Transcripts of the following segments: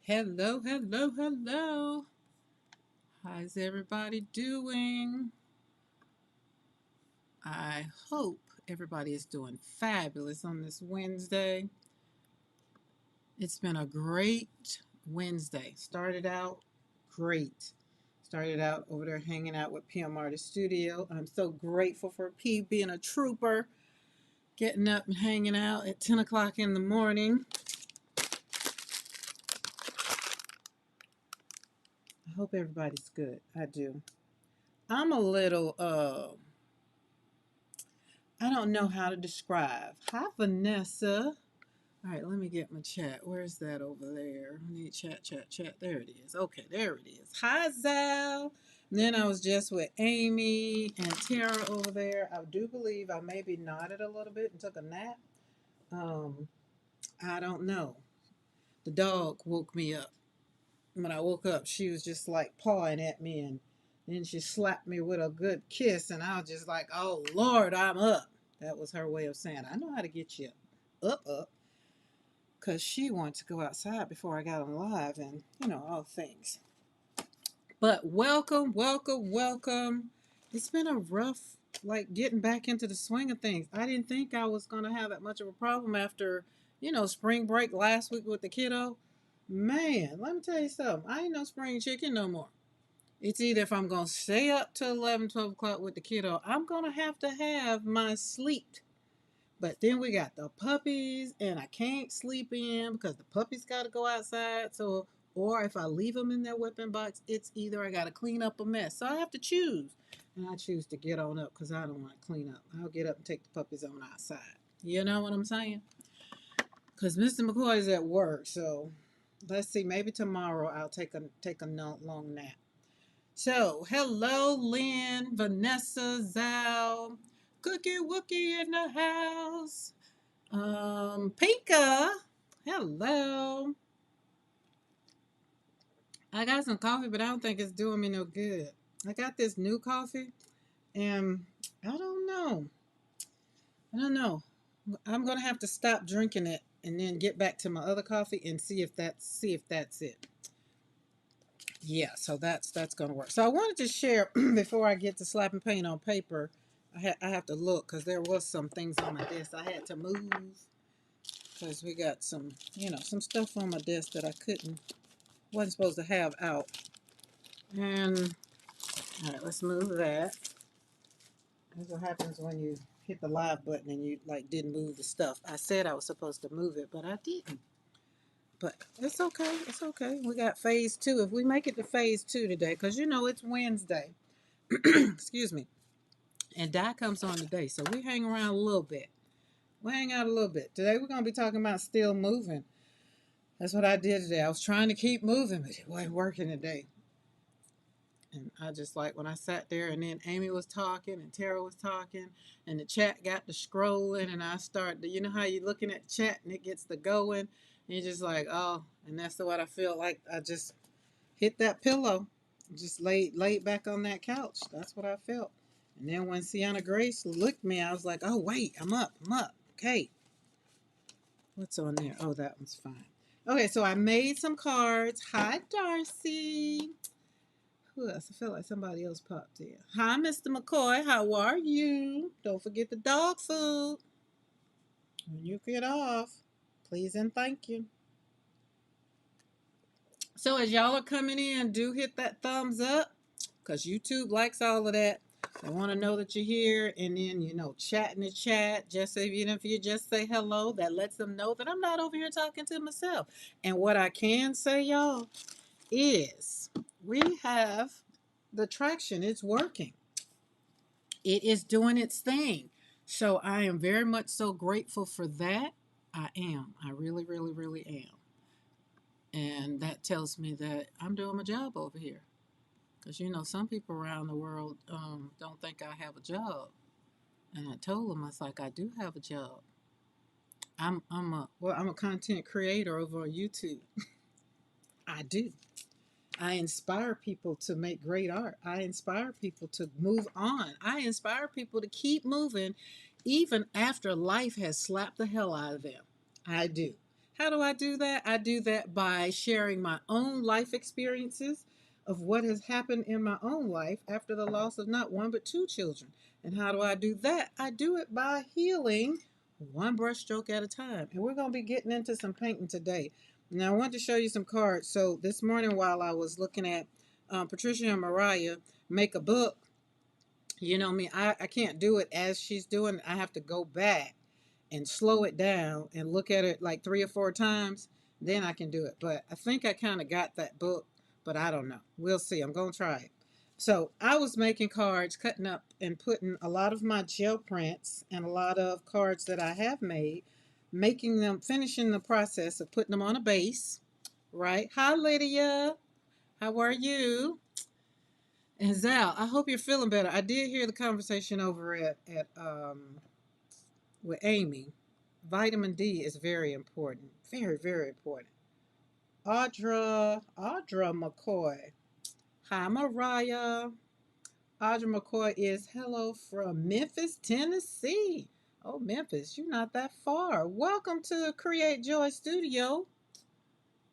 Hello, hello, hello. How's everybody doing? I hope everybody is doing fabulous on this Wednesday. It's been a great Wednesday. Started out great. Started out over there hanging out with PM Artist Studio. I'm so grateful for P being a trooper, getting up and hanging out at 10 o'clock in the morning. I hope everybody's good. I do. I'm a little I don't know how to describe. Hi, Vanessa. All right, let me get my chat. Where's that over there? I need chat, chat, chat. There it is. Okay, there it is. Hi, Zal. And then I was just with Amy and Tara over there. I do believe I maybe nodded a little bit and took a nap. Um, I don't know. The dog woke me up. When I woke up, she was just like pawing at me, and then she slapped me with a good kiss, and I was just like, "Oh Lord, I'm up." That was her way of saying, "I know how to get you up," because she wanted to go outside before I got on live, and all things. But welcome, welcome, welcome. It's been a rough, like getting back into the swing of things. I didn't think I was gonna have that much of a problem after, spring break last week with the kiddo. Man, let me tell you something. I ain't no spring chicken no more. It's either if I'm going to stay up till 11, 12 o'clock with the kiddo, I'm going to have my sleep. But then we got the puppies, and I can't sleep in because the puppies got to go outside. So, or if I leave them in their whipping box, it's either I got to clean up a mess. So I have to choose. And I choose to get on up because I don't want to clean up. I'll get up and take the puppies on outside. You know what I'm saying? Because Mr. McCoy is at work. So let's see. Maybe tomorrow I'll take a long nap. So, hello, Lynn, Vanessa, Zal, Cookie Wookie in the house. Pika, hello. I got some coffee, but I don't think it's doing me no good. I got this new coffee, and I don't know. I don't know. I'm gonna have to stop drinking it and then get back to my other coffee and see if that's it. Yeah, so that's gonna work. So I wanted to share before I get to slapping paint on paper. I have to look because there was some things on my desk I had to move because we got some stuff on my desk that I wasn't supposed to have out. And all right, let's move that. That's what happens when you hit the live button and you like didn't move the stuff. I said I was supposed to move it, but I didn't. But it's okay. It's okay. We got phase two. If we make it to phase two today, because it's Wednesday. Excuse me. And Di comes on today, so we hang around a little bit. We hang out a little bit. Today we're gonna be talking about still moving. That's what I did today. I was trying to keep moving, but it wasn't working today. And I just like when I sat there and then Amy was talking and Tara was talking and the chat got to scrolling and I started to, you know how you're looking at the chat and it gets to going and you're just like, oh, and that's what I feel like. I just hit that pillow, just laid back on that couch. That's what I felt. And then when Sienna Grace looked at me, I was like, oh, wait, I'm up. Okay. What's on there? Oh, that one's fine. Okay, so I made some cards. Hi, Darcy. Who else? I feel like somebody else popped in. Hi, Mr. McCoy. How are you? Don't forget the dog food. When you get off, please and thank you. So as y'all are coming in, do hit that thumbs up because YouTube likes all of that. They want to know that you're here and then, chat in the chat. Just even if you just say hello, that lets them know that I'm not over here talking to myself. And what I can say, y'all, is we have the traction. It's working. It is doing its thing. So I am very much so grateful for that. I am. I really, really, really am. And that tells me that I'm doing my job over here. Because, some people around the world don't think I have a job. And I told them, I was like, I do have a job. I'm a content creator over on YouTube. I do. I inspire people to make great art. I inspire people to move on. I inspire people to keep moving even after life has slapped the hell out of them. I do. How do I do that? I do that by sharing my own life experiences of what has happened in my own life after the loss of not one but two children. And how do I do that? I do it by healing one brushstroke at a time. And we're going to be getting into some painting today. Now, I want to show you some cards. So, this morning, while I was looking at Patricia and Mariah make a book, you know me, I can't do it as she's doing it. I have to go back and slow it down and look at it like 3 or 4 times, then I can do it. But I think I kind of got that book, but I don't know. We'll see. I'm going to try it. So I was making cards, cutting up and putting a lot of my gel prints and a lot of cards that I have made, making them, finishing the process of putting them on a base, right? Hi, Lydia. How are you? And Zal, I hope you're feeling better. I did hear the conversation over at with Amy. Vitamin D is very important. Very, very important. Audra McCoy. Hi, Mariah. Audra McCoy is hello from Memphis, Tennessee. Oh, Memphis, you're not that far. Welcome to Create Joy Studio.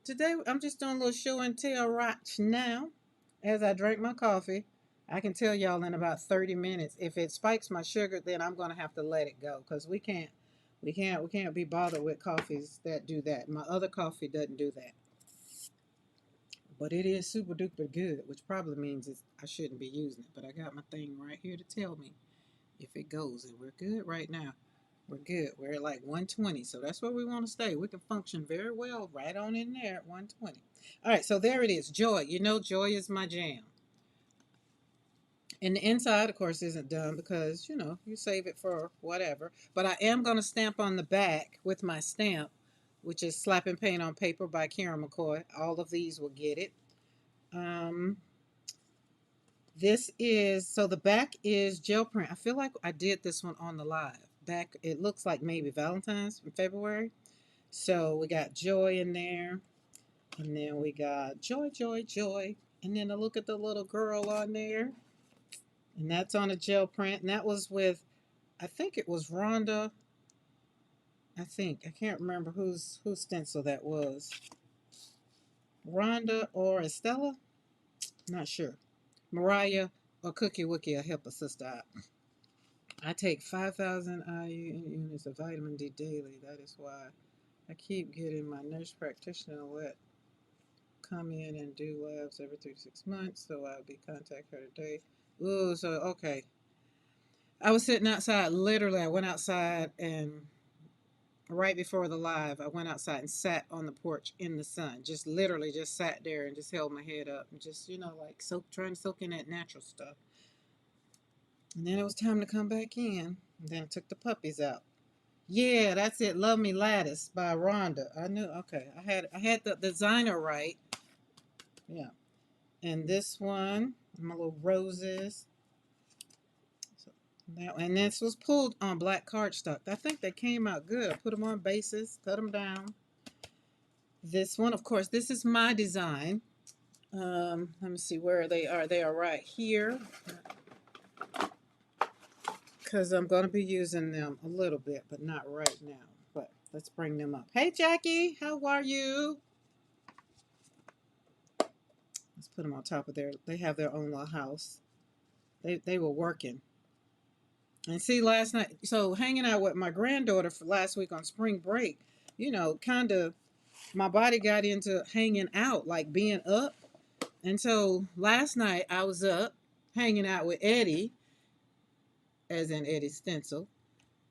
Today, I'm just doing a little show and tell right now as I drink my coffee. I can tell y'all in about 30 minutes. If it spikes my sugar, then I'm going to have to let it go because we can't be bothered with coffees that do that. My other coffee doesn't do that. But it is super duper good, which probably means I shouldn't be using it. But I got my thing right here to tell me if it goes. And we're good right now. We're good. We're at like 120. So that's where we want to stay. We can function very well right on in there at 120. All right, so there it is. Joy. You know, joy is my jam. And the inside, of course, isn't done because, you know, you save it for whatever. But I am going to stamp on the back with my stamp, which is Slapping Paint on Paper by Karen McCoy. All of these will get it. Um, this is, so the back is gel print. I feel like I did this one on the live. Back, it looks like maybe Valentine's in February. So we got joy in there. And then we got joy, joy, joy. And then a look at the little girl on there. And that's on a gel print. And that was with, I think it was Rhonda. I can't remember whose stencil that was. Rhonda or Estella? Not sure. Mariah or Cookie Wookie will help a sister out. I take 5,000 IU units of vitamin D daily. That is why I keep getting my nurse practitioner to let come in and do labs every 3 to 6 months. So I'll be contact her today. Ooh, so okay. I was sitting outside. Literally, I went outside and right before the live, I went outside and sat on the porch in the sun. Just literally just sat there and just held my head up and just, you know, like trying to soak in that natural stuff. And then it was time to come back in. And then I took the puppies out. Yeah, that's it. Love Me Lattice by Rhonda. I knew. Okay, I had the designer right. Yeah, and this one, my little roses. So and this was pulled on black cardstock. I think they came out good. I put them on bases, cut them down. This one, of course, this is my design. Let me see where they are. They are right here because I'm going to be using them a little bit, but not right now. But let's bring them up. Hey, Jackie, how are you? Let's put them on top of they have their own little house. They were working. And see, last night, so hanging out with my granddaughter for last week on spring break, you know, kind of my body got into hanging out, like being up. And so last night I was up hanging out with Eddie, as in Eddie Stencil.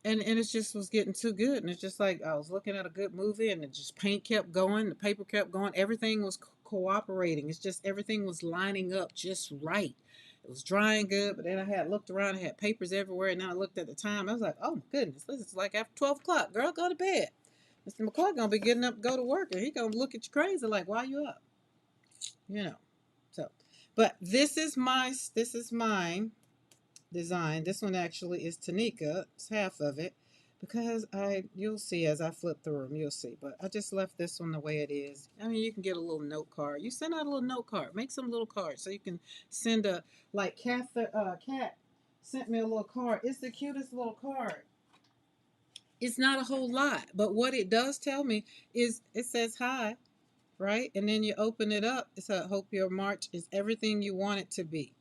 And it just was getting too good. And it's just like I was looking at a good movie and it just paint kept going, the paper kept going, everything was cooperating. It's just everything was lining up just right. It was drying good, but then I had looked around, I had papers everywhere, and then I looked at the time. I was like, oh my goodness, this is like after 12 o'clock. Girl, go to bed. Mr. McCoy gonna be getting up to go to work, and he gonna look at you crazy like, why you up? You know. So, but this is mine design. This one actually is Tanika. It's half of it because you'll see as I flip through them, you'll see. But I just left this one the way it is. I mean, you can get a little note card. You send out a little note card. Make some little cards so you can send a like Kat sent me a little card. It's the cutest little card. It's not a whole lot, but what it does tell me is it says hi, right? And then you open it up. It says, hope your March is everything you want it to be.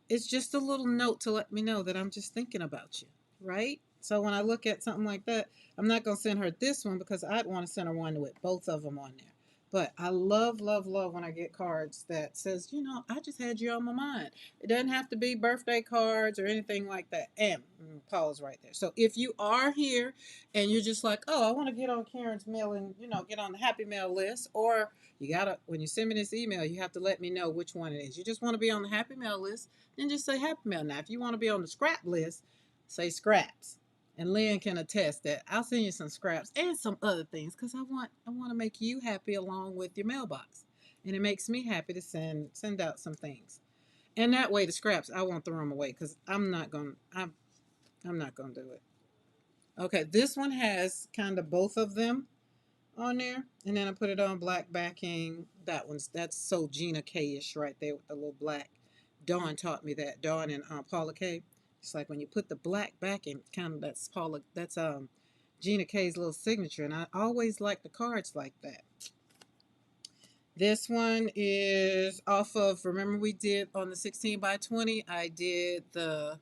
It's just a little note to let me know that I'm just thinking about you, right? So when I look at something like that, I'm not going to send her this one because I'd want to send her one with both of them on there. But I love, love, love when I get cards that says, I just had you on my mind. It doesn't have to be birthday cards or anything like that. And pause right there. So if you are here and you're just like, oh, I want to get on Karen's mail and, get on the Happy Mail list, or you got to, when you send me this email, you have to let me know which one it is. You just want to be on the Happy Mail list, then just say Happy Mail. Now, if you want to be on the scrap list, say scraps. And Lynn can attest that I'll send you some scraps and some other things because I want to make you happy along with your mailbox, and it makes me happy to send out some things. And that way, the scraps I won't throw them away because I'm not gonna do it. Okay, this one has kind of both of them on there, and then I put it on black backing. That's so Gina K-ish right there with the little black. Dawn taught me that. Dawn and Paula K. It's like when you put the black backing, kind of that's Gina K's little signature, and I always like the cards like that. This one is off of. Remember we did on the 16 by 20. I did the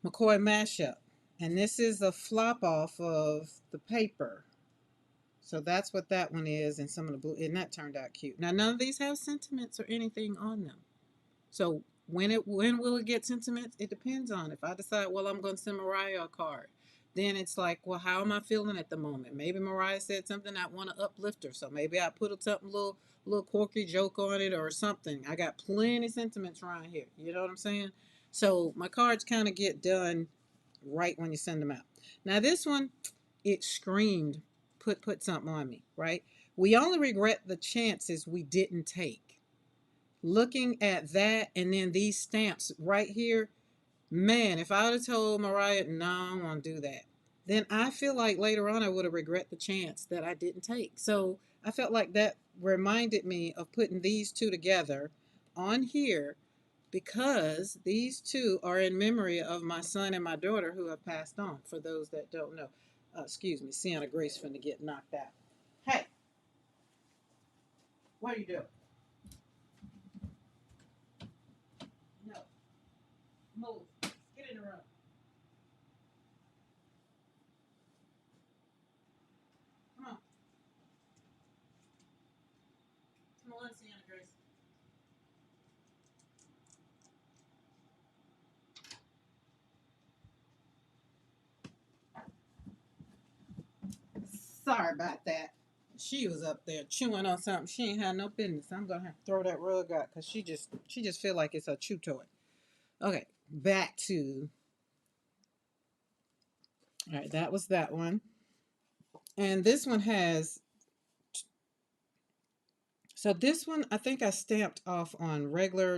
McCoy mashup, and this is a flop off of the paper. So that's what that one is, and some of the blue, and that turned out cute. Now none of these have sentiments or anything on them. So when will it get sentiments? It depends on if I decide, well, I'm going to send Mariah a card. Then it's like, well, how am I feeling at the moment? Maybe Mariah said something I want to uplift her, so maybe I put something little quirky joke on it or something. I got plenty of sentiments around here. You know what I'm saying? So my cards kind of get done right when you send them out. Now this one, it screamed, put something on me, right? We only regret the chances we didn't take. Looking at that and then these stamps right here, man, if I would have told Mariah, no, I don't want to do that, then I feel like later on I would have regret the chance that I didn't take. So I felt like that reminded me of putting these two together on here because these two are in memory of my son and my daughter who have passed on, for those that don't know. Excuse me, Sienna Grace finna get knocked out. Hey, what are you doing? No, move. Get in the room. Come on. Come on, Sienna Grace. Sorry about that. She was up there chewing on something she ain't had no business. I'm gonna have to throw that rug out because she just feel like it's a chew toy. Okay, back to all right. That was that one, and this one has. So this one I think I stamped off on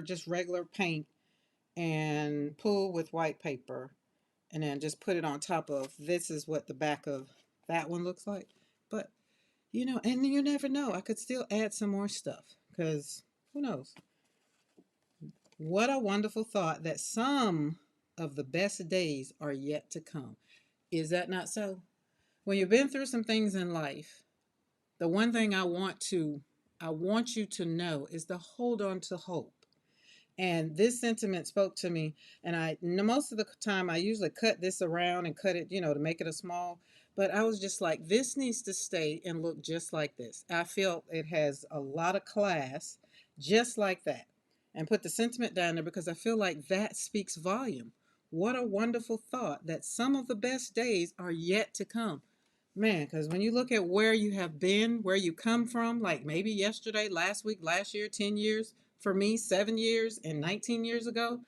just regular paint and pull with white paper, and then just put it on top of. This is what the back of that one looks like, but and you never know. I could still add some more stuff because who knows? What a wonderful thought that some of the best days are yet to come. Is that not so? When you've been through some things in life, the one thing I want you to know is to hold on to hope. And this sentiment spoke to me, and most of the time I usually cut this around and cut it, to make it a small, but I was just like, this needs to stay and look just like this. I feel it has a lot of class, just like that. And put the sentiment down there because I feel like that speaks volume. What a wonderful thought that some of the best days are yet to come. Man, because when you look at where you have been, where you come from, like maybe yesterday, last week, last year, 10 years, for me, 7 years and 19 years ago,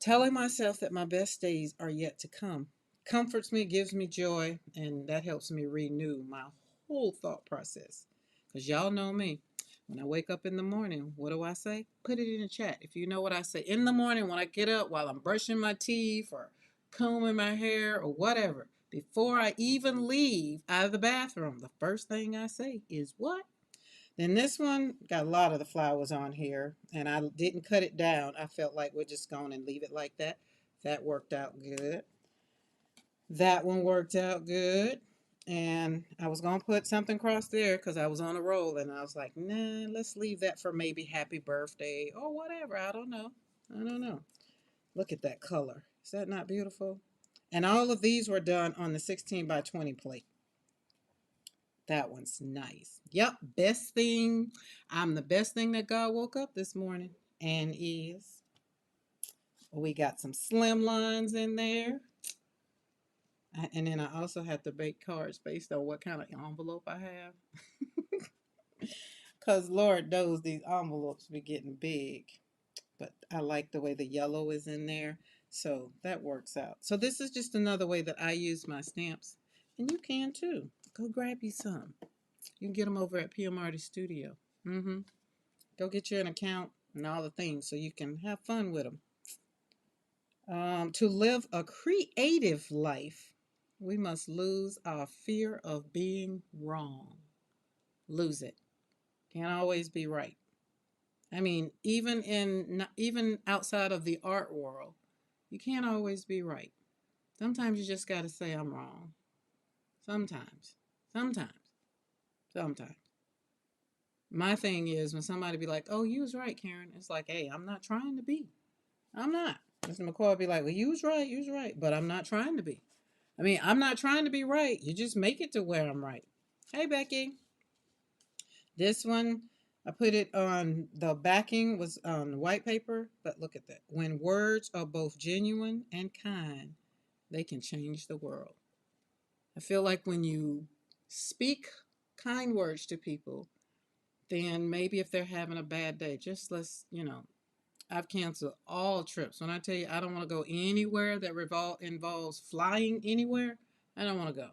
telling myself that my best days are yet to come comforts me, gives me joy, and that helps me renew my whole thought process. Because y'all know me. When I wake up in the morning, what do I say? Put it in the chat. If you know what I say in the morning when I get up while I'm brushing my teeth or combing my hair or whatever, before I even leave out of the bathroom, the first thing I say is what? Then this one got a lot of the flowers on here, and I didn't cut it down. I felt like we're just going and leave it like that. That worked out good. That one worked out good. And I was going to put something across there because I was on a roll. And I was like, nah, let's leave that for maybe happy birthday or whatever. I don't know. I don't know. Look at that color. Is that not beautiful? And all of these were done on the 16 by 20 plate. That one's nice. Yep, best thing. I'm the best thing that God woke up this morning and is. We got some slim lines in there. And then I also have to bake cards based on what kind of envelope I have. Because Lord knows these envelopes be getting big. But I like the way the yellow is in there. So that works out. So this is just another way that I use my stamps. And you can too. Go grab you some. You can get them over at PMRD Studio. Go get you an account and all the things so you can have fun with them. To live a creative life, we must lose our fear of being wrong. Lose it. Can't always be right. I mean, even outside of the art world, you can't always be right. Sometimes you just got to say I'm wrong. Sometimes. Sometimes. Sometimes. My thing is when somebody be like, "Oh, you was right, Karen." It's like, "Hey, I'm not trying to be. I'm not." Mr. McCoy be like, "Well, you was right. You was right." But I'm not trying to be. I mean, I'm not trying to be right. You just make it to where I'm right. Hey, Becky. This one, I put it on, the backing was on white paper, but look at that. When words are both genuine and kind, they can change the world. I feel like when you speak kind words to people, then maybe if they're having a bad day, just I've canceled all trips. When I tell you I don't want to go anywhere that involves flying anywhere, I don't want to go.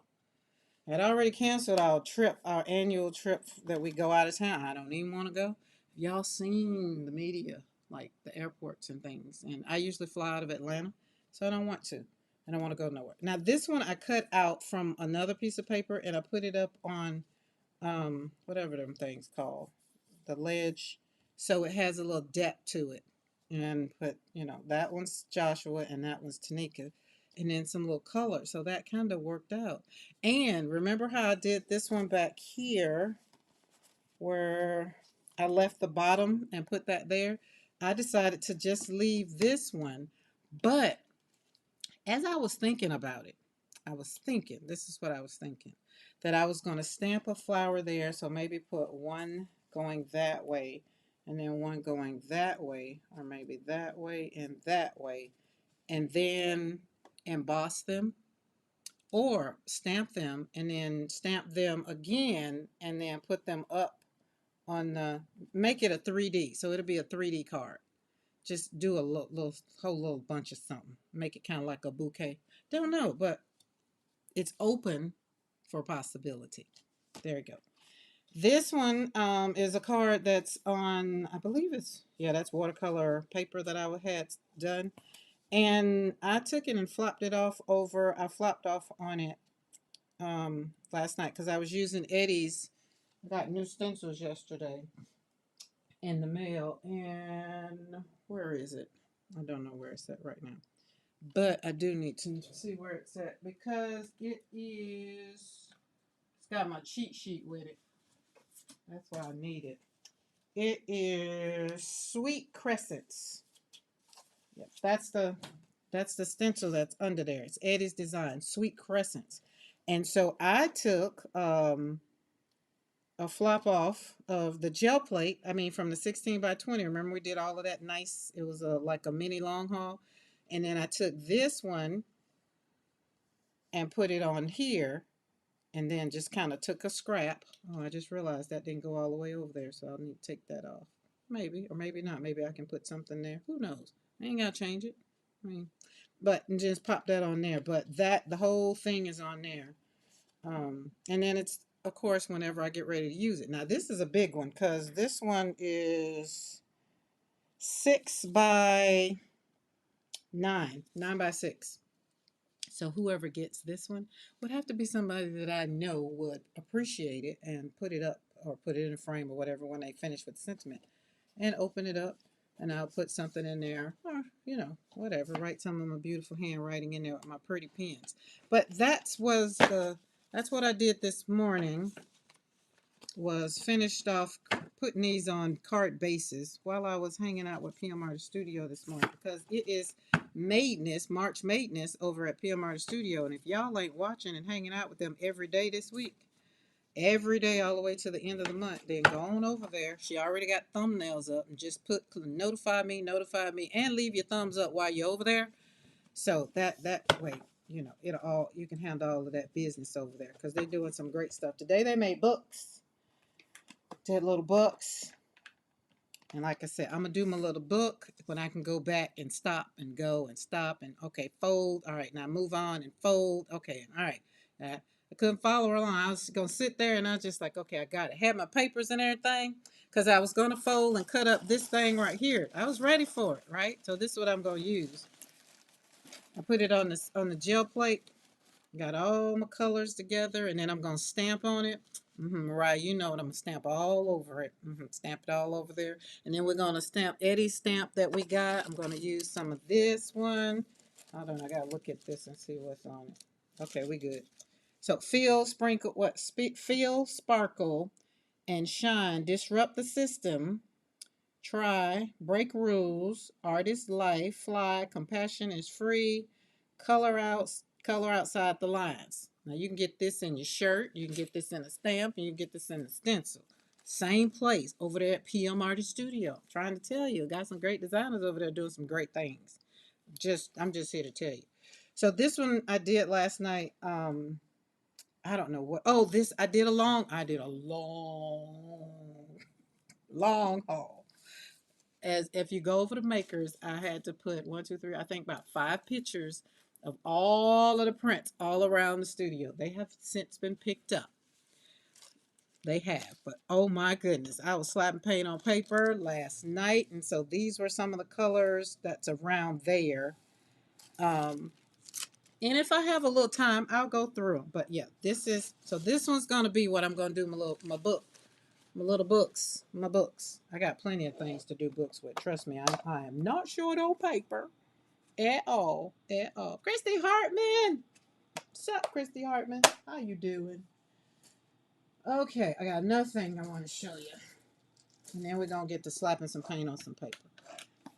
I'd already canceled our annual trip that we go out of town. I don't even want to go. Y'all seen the media, like the airports and things. And I usually fly out of Atlanta, so I don't want to. I don't want to go nowhere. Now, this one I cut out from another piece of paper and I put it up on whatever them things called, the ledge, so it has a little depth to it. And put, that one's Joshua and that one's Tanika, and then some little color. So that kind of worked out. And remember how I did this one back here, where I left the bottom and put that there? I decided to just leave this one, but as I was thinking about it, this is what I was thinking, that I was going to stamp a flower there. So maybe put one going that way and then one going that way, or maybe that way and that way, and then emboss them or stamp them and then stamp them again and then put them up on the, make it a 3D. So it'll be a 3D card. Just do a whole little bunch of something. Make it kind of like a bouquet. Don't know, but it's open for possibility. There you go. This one is a card that's on, I believe that's watercolor paper that I had done. And I took it and I flopped off on it last night because I was using Eddie's. I got new stencils yesterday in the mail. And where is it? I don't know where it's at right now. But I do need to see where it's at because it's got my cheat sheet with it. That's why I need it. It is Sweet Crescents. Yep, that's the stencil that's under there. It's Eddie's design, Sweet Crescents. And so I took a flop off of the gel plate. I mean, from the 16 by 20. Remember we did all of that nice. It was like a mini long haul. And then I took this one and put it on here, and then just kind of took a scrap. Oh, I just realized that didn't go all the way over there, so I'll need to take that off. Maybe, or maybe not. Maybe I can put something there. Who knows? I ain't got to change it. I mean, but just pop that on there. But the whole thing is on there. And then it's, of course, whenever I get ready to use it. Now, this is a big one because this one is 6 by 9, 9 by 6. So whoever gets this one would have to be somebody that I know would appreciate it and put it up or put it in a frame or whatever when they finish with the sentiment and open it up and I'll put something in there, or whatever, write some of my beautiful handwriting in there with my pretty pens. But that's what I did this morning, was finished off putting these on card bases while I was hanging out with PMR Studio this morning, because it is March Madness over at PMR Studio. And if y'all ain't watching and hanging out with them every day this week, every day all the way to the end of the month, then go on over there. She already got thumbnails up, and just put notify me, and leave your thumbs up while you're over there. So that way, you can handle all of that business over there, because they're doing some great stuff. Today they made books. Did little books. And like I said, I'm going to do my little book when I can go back and stop and go and stop and, okay, fold. All right, now move on and fold. Okay, all right. I couldn't follow along. I was going to sit there, and I was just like, okay, I got it. Had my papers and everything, because I was going to fold and cut up this thing right here. I was ready for it, right? So this is what I'm going to use. I put it on the gel plate. Got all my colors together, and then I'm going to stamp on it. Right, you know what, I'm going to stamp all over it. Stamp it all over there. And then we're going to stamp Eddie's stamp that we got. I'm going to use some of this one. Hold on, I got to look at this and see what's on it. Okay, we good. So feel, sprinkle, feel, sparkle, and shine. Disrupt the system. Try, break rules, artist life, fly, compassion is free, color outside the lines. Now you can get this in your shirt, you can get this in a stamp, and you can get this in a stencil. Same place over there at PM Artist Studio. I'm trying to tell you, got some great designers over there doing some great things. I'm just here to tell you. So this one I did last night. I don't know what. Oh, this I did a long long haul. As if you go over the makers, I had to put 1, 2, 3, I think about 5 pictures of all of the prints all around the studio. They have since been picked up. They have, but oh my goodness, I was slapping paint on paper last night, and so these were some of the colors that's around there. And if I have a little time, I'll go through them. But yeah, this one's gonna be what I'm gonna do my book. My books. I got plenty of things to do books with. Trust me, I am not short on paper at all, at all. Christy Hartman, what's up, Christy Hartman? How you doing? Okay, I got another thing I want to show you, and then we're gonna get to slapping some paint on some paper.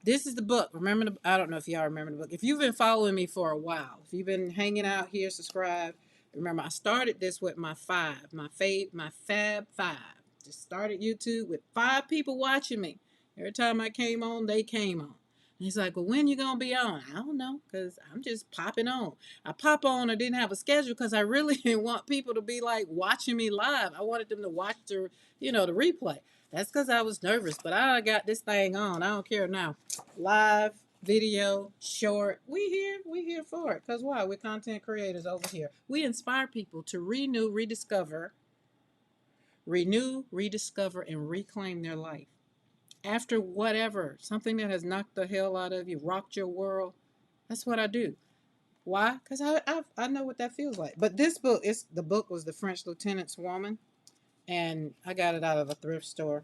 This is the book. Remember I don't know if y'all remember the book. If you've been following me for a while, if you've been hanging out here, subscribe. Remember, I started this with my Fab Five. Just started YouTube with 5 people watching me. Every time I came on, they came on. And he's like, well, when you going to be on? I don't know, because I'm just popping on. I pop on. I didn't have a schedule because I really didn't want people to be like watching me live. I wanted them to watch the replay. That's because I was nervous, but I got this thing on. I don't care now. Live, video, short. We here for it. Because why? We're content creators over here. We inspire people to renew, rediscover, and reclaim their life. After whatever, something that has knocked the hell out of you, rocked your world. That's what I do. Why? Because I know what that feels like. But this book, the book was The French Lieutenant's Woman, and I got it out of a thrift store.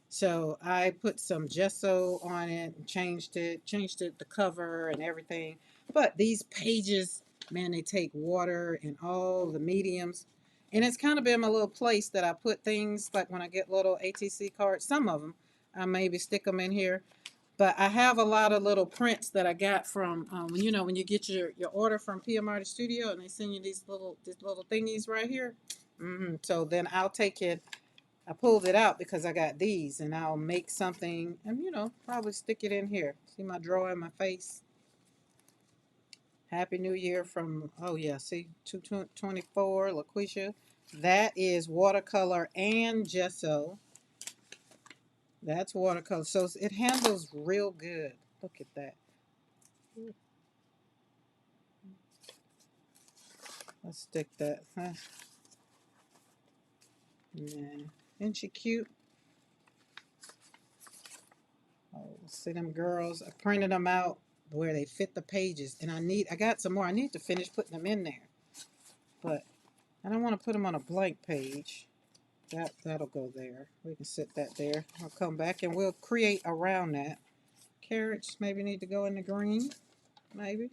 So I put some gesso on it and changed it, the cover and everything. But these pages, man, they take water and all the mediums. And it's kind of been my little place that I put things, like when I get little ATC cards, some of them, I maybe stick them in here. But I have a lot of little prints that I got from, when you get your order from PMR Studio, and they send you these little thingies right here. So then I'll take it. I pulled it out because I got these, and I'll make something and, probably stick it in here. See my drawer in my face? Happy New Year from, oh yeah, see, 224, LaQuisha. That is watercolor and gesso. That's watercolor. So it handles real good. Look at that. Let's stick that. Huh? Yeah. Isn't she cute? Oh, see them girls. I printed them out where they fit the pages, and I got some more. I need to finish putting them in there, but I don't want to put them on a blank page. That'll go there. We can sit that there. I'll come back and we'll create around that. Carrots maybe need to go in the green. Maybe.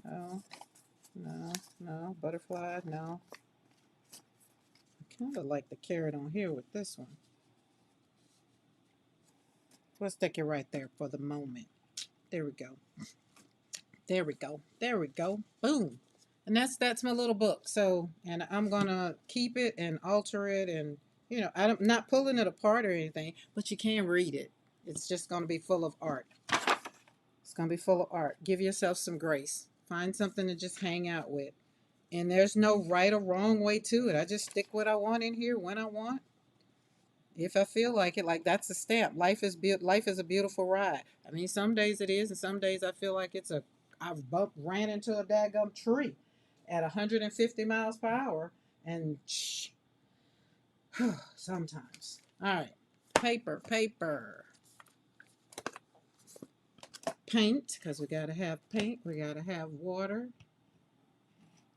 No, no. Butterfly, no. I kind of like the carrot on here with this one. We'll stick it right there for the moment. There we go. There we go. There we go. Boom. And that's my little book. So, and I'm gonna keep it and alter it, and I'm not pulling it apart or anything, but you can read it. It's just gonna be full of art. It's gonna be full of art. Give yourself some grace. Find something to just hang out with. And there's no right or wrong way to it. I just stick what I want in here when I want. If I feel like it, like that's a stamp. Life is a beautiful ride. I mean, some days it is, and some days I feel like I've ran into a daggum tree at 150 miles per hour, and sometimes. All right, paper, paint, because we gotta have paint. We gotta have water.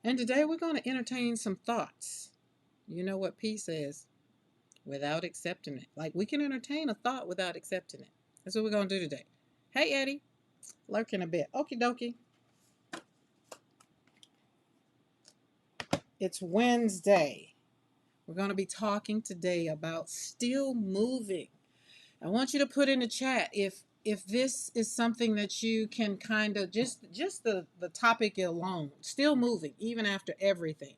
And today we're going to entertain some thoughts. You know what P says? Without accepting it. Like, we can entertain a thought without accepting it. That's what we're going to do today. Hey, Eddie. Lurking a bit. Okie dokie. It's Wednesday. We're going to be talking today about still moving. I want you to put in the chat if this is something that you can kind of just the topic alone. Still moving, even after everything.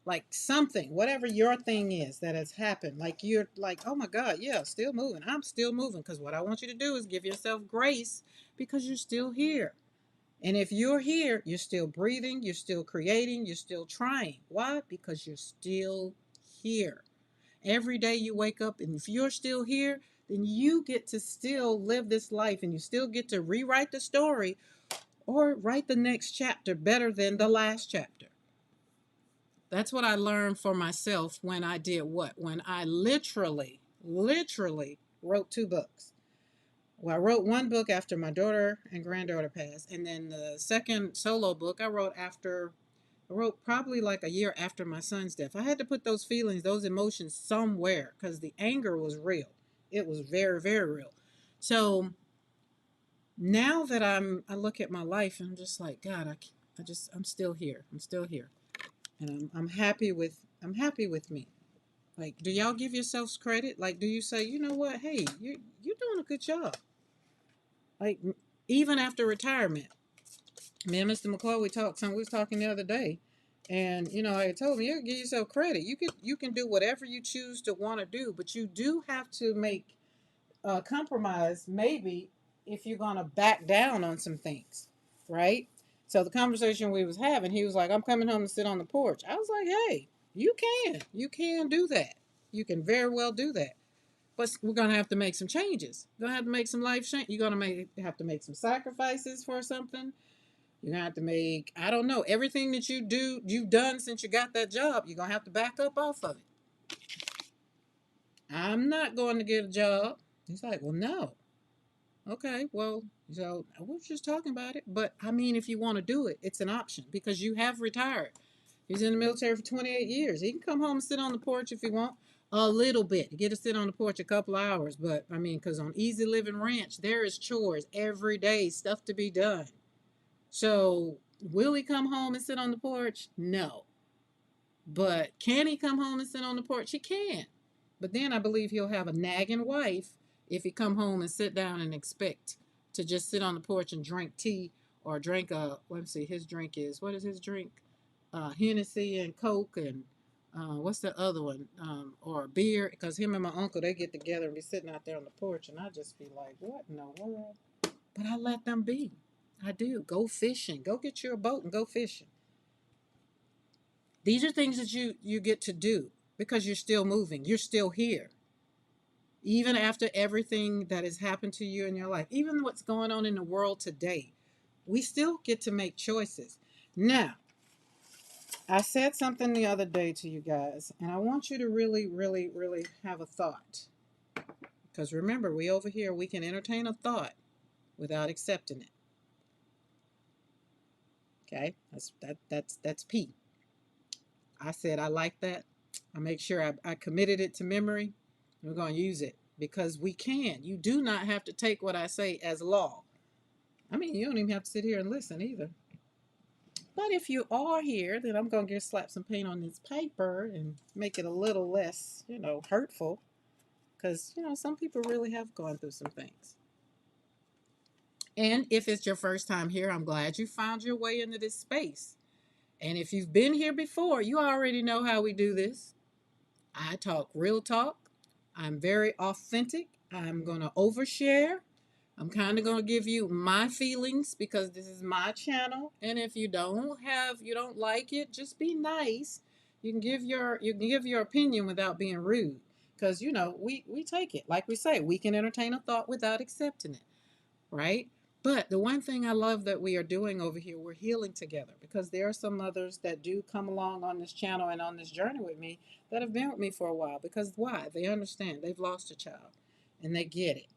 Like something, whatever your thing is that has happened, like you're like, oh my God, yeah, still moving. I'm still moving, because what I want you to do is give yourself grace, because you're still here. And if you're here, you're still breathing, you're still creating, you're still trying. Why? Because you're still here. Every day you wake up, and if you're still here, then you get to still live this life, and you still get to rewrite the story or write the next chapter better than the last chapter. That's what I learned for myself when I did what? When I literally wrote 2 books. Well, I wrote 1 book after my daughter and granddaughter passed. And then the second solo book I wrote probably like a year after my son's death. I had to put those feelings, those emotions somewhere, because the anger was real. It was very, very real. So now that I look at my life and I'm just like, God, I'm still here. I'm still here. And I'm happy with me. Like, do y'all give yourselves credit? Like, do you say, you know what, hey, you're doing a good job? Like, even after retirement, me and Mr. McClure, we was talking the other day, and I told him, you give yourself credit. You can do whatever you choose to want to do, but you do have to make a compromise, maybe, if you're gonna back down on some things, right? So the conversation we was having, he was like, I'm coming home to sit on the porch. I was like, hey, you can do that. You can very well do that. But we're gonna have to make some changes. You're gonna have to make some life change. You're gonna have to make some sacrifices for something. You're gonna have to make, I don't know, everything that you've done since you got that job, you're gonna have to back up off of it. I'm not going to get a job. He's like, well, no. Okay, well, so I was just talking about it. But I mean, if you want to do it, it's an option, because you have retired. He's in the military for 28 years. He can come home and sit on the porch if he want a little bit. You get to sit on the porch a couple hours. But I mean, because on Easy Living Ranch, there is chores every day, stuff to be done. So will he come home and sit on the porch? No. But can he come home and sit on the porch? He can. But then I believe he'll have a nagging wife if he come home and sit down and expect to just sit on the porch and drink tea, or drink let's see, his drink is, what is his drink? Hennessy and Coke, and what's the other one? Or beer, because him and my uncle, they get together and be sitting out there on the porch, and I just be like, what in the world? But I let them be. I do. Go fishing. Go get you a boat and go fishing. These are things that you get to do because you're still moving. You're still here. Even after everything that has happened to you in your life, even what's going on in the world today, we still get to make choices. Now, I said something the other day to you guys, and I want you to really, really, really have a thought. Because remember, we over here, we can entertain a thought without accepting it. Okay? That's P. I said I like that. I make sure I committed it to memory. We're going to use it. because we can. You do not have to take what I say as law. I mean, you don't even have to sit here and listen either. But if you are here, then I'm going to just slap some paint on this paper and make it a little less, hurtful. Because, some people really have gone through some things. And if it's your first time here, I'm glad you found your way into this space. And if you've been here before, you already know how we do this. I talk real talk. I'm very authentic. I'm going to overshare. I'm kind of going to give you my feelings because this is my channel. And if you don't like it, just be nice. You can give your opinion without being rude. Because we take it. Like we say, we can entertain a thought without accepting it, right? But the one thing I love that we are doing over here, we're healing together, because there are some others that do come along on this channel and on this journey with me that have been with me for a while. Because why? They understand. They've lost a child and they get it.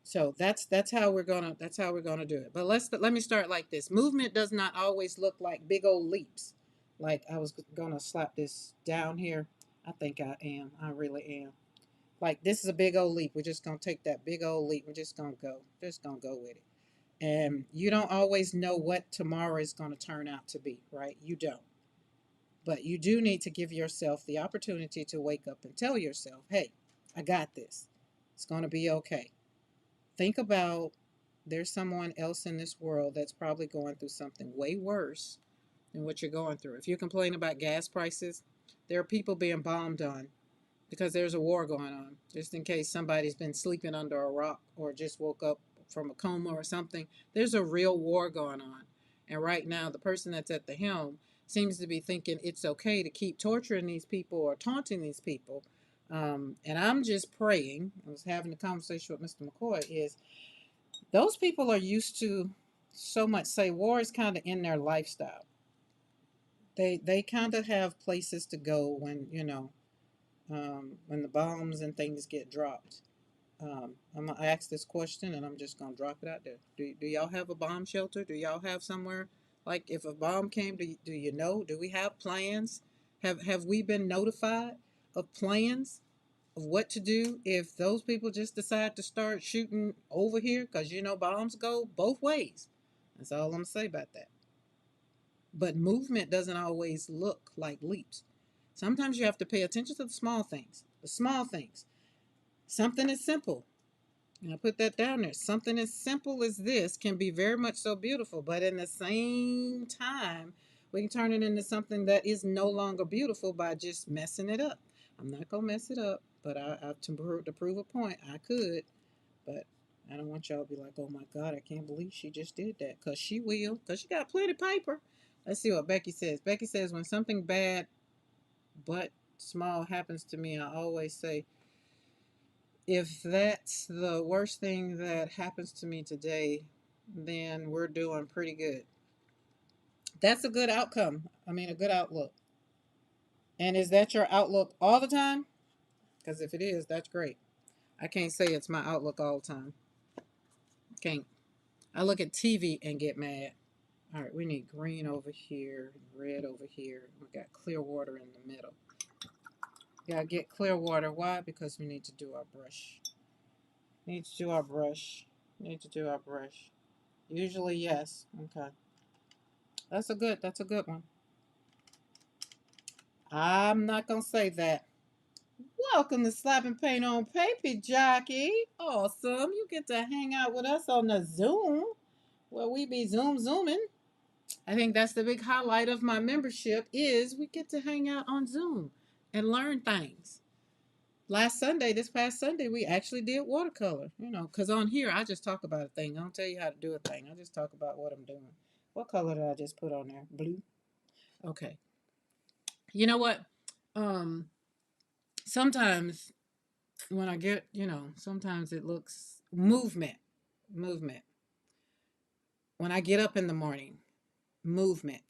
So that's how we're gonna do it. But let me start like this. Movement does not always look like big old leaps. Like I was gonna slap this down here. I think I am. I really am. Like this is a big old leap. We're just gonna take that big old leap. We're just gonna go. Just gonna go with it. And you don't always know what tomorrow is gonna turn out to be, right? You don't. But you do need to give yourself the opportunity to wake up and tell yourself, hey, I got this. It's gonna be okay. Think about, there's someone else in this world that's probably going through something way worse than what you're going through. If you complain about gas prices, there are people being bombed on because there's a war going on. Just in case somebody's been sleeping under a rock or just woke up from a coma or something, there's a real war going on. And right now, the person that's at the helm seems to be thinking it's okay to keep torturing these people or taunting these people. And I'm just praying. I was having a conversation with Mr. McCoy. Is those people are used to so much. Say war is kind of in their lifestyle. They kind of have places to go when the bombs and things get dropped. I'm gonna ask this question and I'm just gonna drop it out there. Do y'all have a bomb shelter? Do y'all have somewhere, like if a bomb came? Do you know? Do we have plans? Have we been notified of plans of what to do if those people just decide to start shooting over here? Because bombs go both ways. That's all I'm gonna say about that. But movement doesn't always look like leaps. Sometimes you have to pay attention to the small things. The small things. Something as simple. And I put that down there. Something as simple as this can be very much so beautiful, but in the same time, we can turn it into something that is no longer beautiful by just messing it up. I'm not gonna mess it up, but to prove a point, I could. But I don't want y'all to be like, oh my God, I can't believe she just did that. Because she will, because she got plenty of paper. Let's see what Becky says. Becky says, when something bad but small happens to me, I always say, if that's the worst thing that happens to me today, then we're doing pretty good. That's a good outcome. I mean, a good outlook. And is that your outlook all the time? Because if it is, that's great. I can't say it's my outlook all the time. Can't. I look at TV and get mad. All right, we need green over here, red over here. We got clear water in the middle. Gotta get clear water. Why? Because we need to do our brush. Need to do our brush. Need to do our brush. Usually, yes. Okay. That's a good one. I'm not gonna say that. Welcome to Slapping Paint on Paper, Jockey. Awesome. You get to hang out with us on the Zoom where we be zooming. I think that's the big highlight of my membership is we get to hang out on Zoom and learn things. This past Sunday, we actually did watercolor, because on here, I just talk about a thing. I don't tell you how to do a thing. I just talk about what I'm doing. What color did I just put on there? Blue? Okay. You know what? Um, Sometimes when I get, sometimes it looks movement. When I get up in the morning, movement.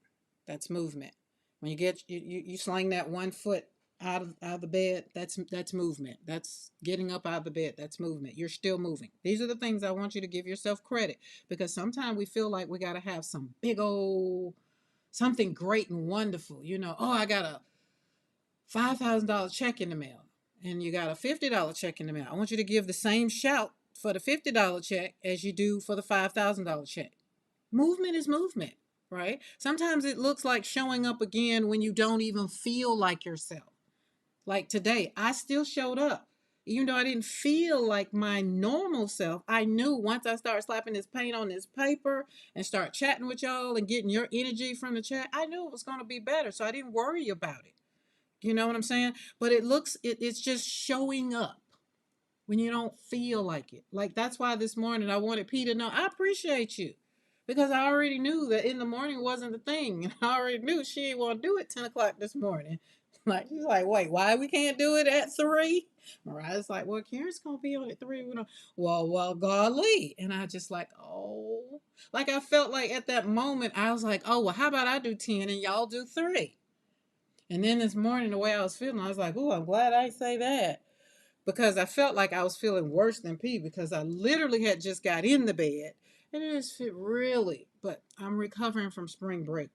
That's movement. When you sling that one foot out of the bed, that's movement. That's getting up out of the bed. That's movement. You're still moving. These are the things I want you to give yourself credit, because sometimes we feel like we got to have some big old something great and wonderful. Oh, I got a $5,000 check in the mail. and you got a $50 check in the mail. I want you to give the same shout for the $50 check as you do for the $5,000 check. Movement is movement, right? Sometimes it looks like showing up again when you don't even feel like yourself. Like today, I still showed up. Even though I didn't feel like my normal self, I knew once I started slapping this paint on this paper and start chatting with y'all and getting your energy from the chat, I knew it was going to be better. So I didn't worry about it. You know what I'm saying? But it's just showing up when you don't feel like it. Like that's why this morning I wanted P to know I appreciate you. Because I already knew that in the morning wasn't the thing. And I already knew she didn't want to do it 10 o'clock this morning. Like she's like, wait, why we can't do it at 3? Mariah's like, well, Karen's gonna be on at 3. We don't well, golly. And I just like, oh. Like I felt like at that moment I was like, oh well, how about I do 10 and y'all do 3? And then this morning the way I was feeling, I was like, oh, I'm glad I say that because I felt like I was feeling worse than P because I literally had just got in the bed and it just fit really. But I'm recovering from spring break.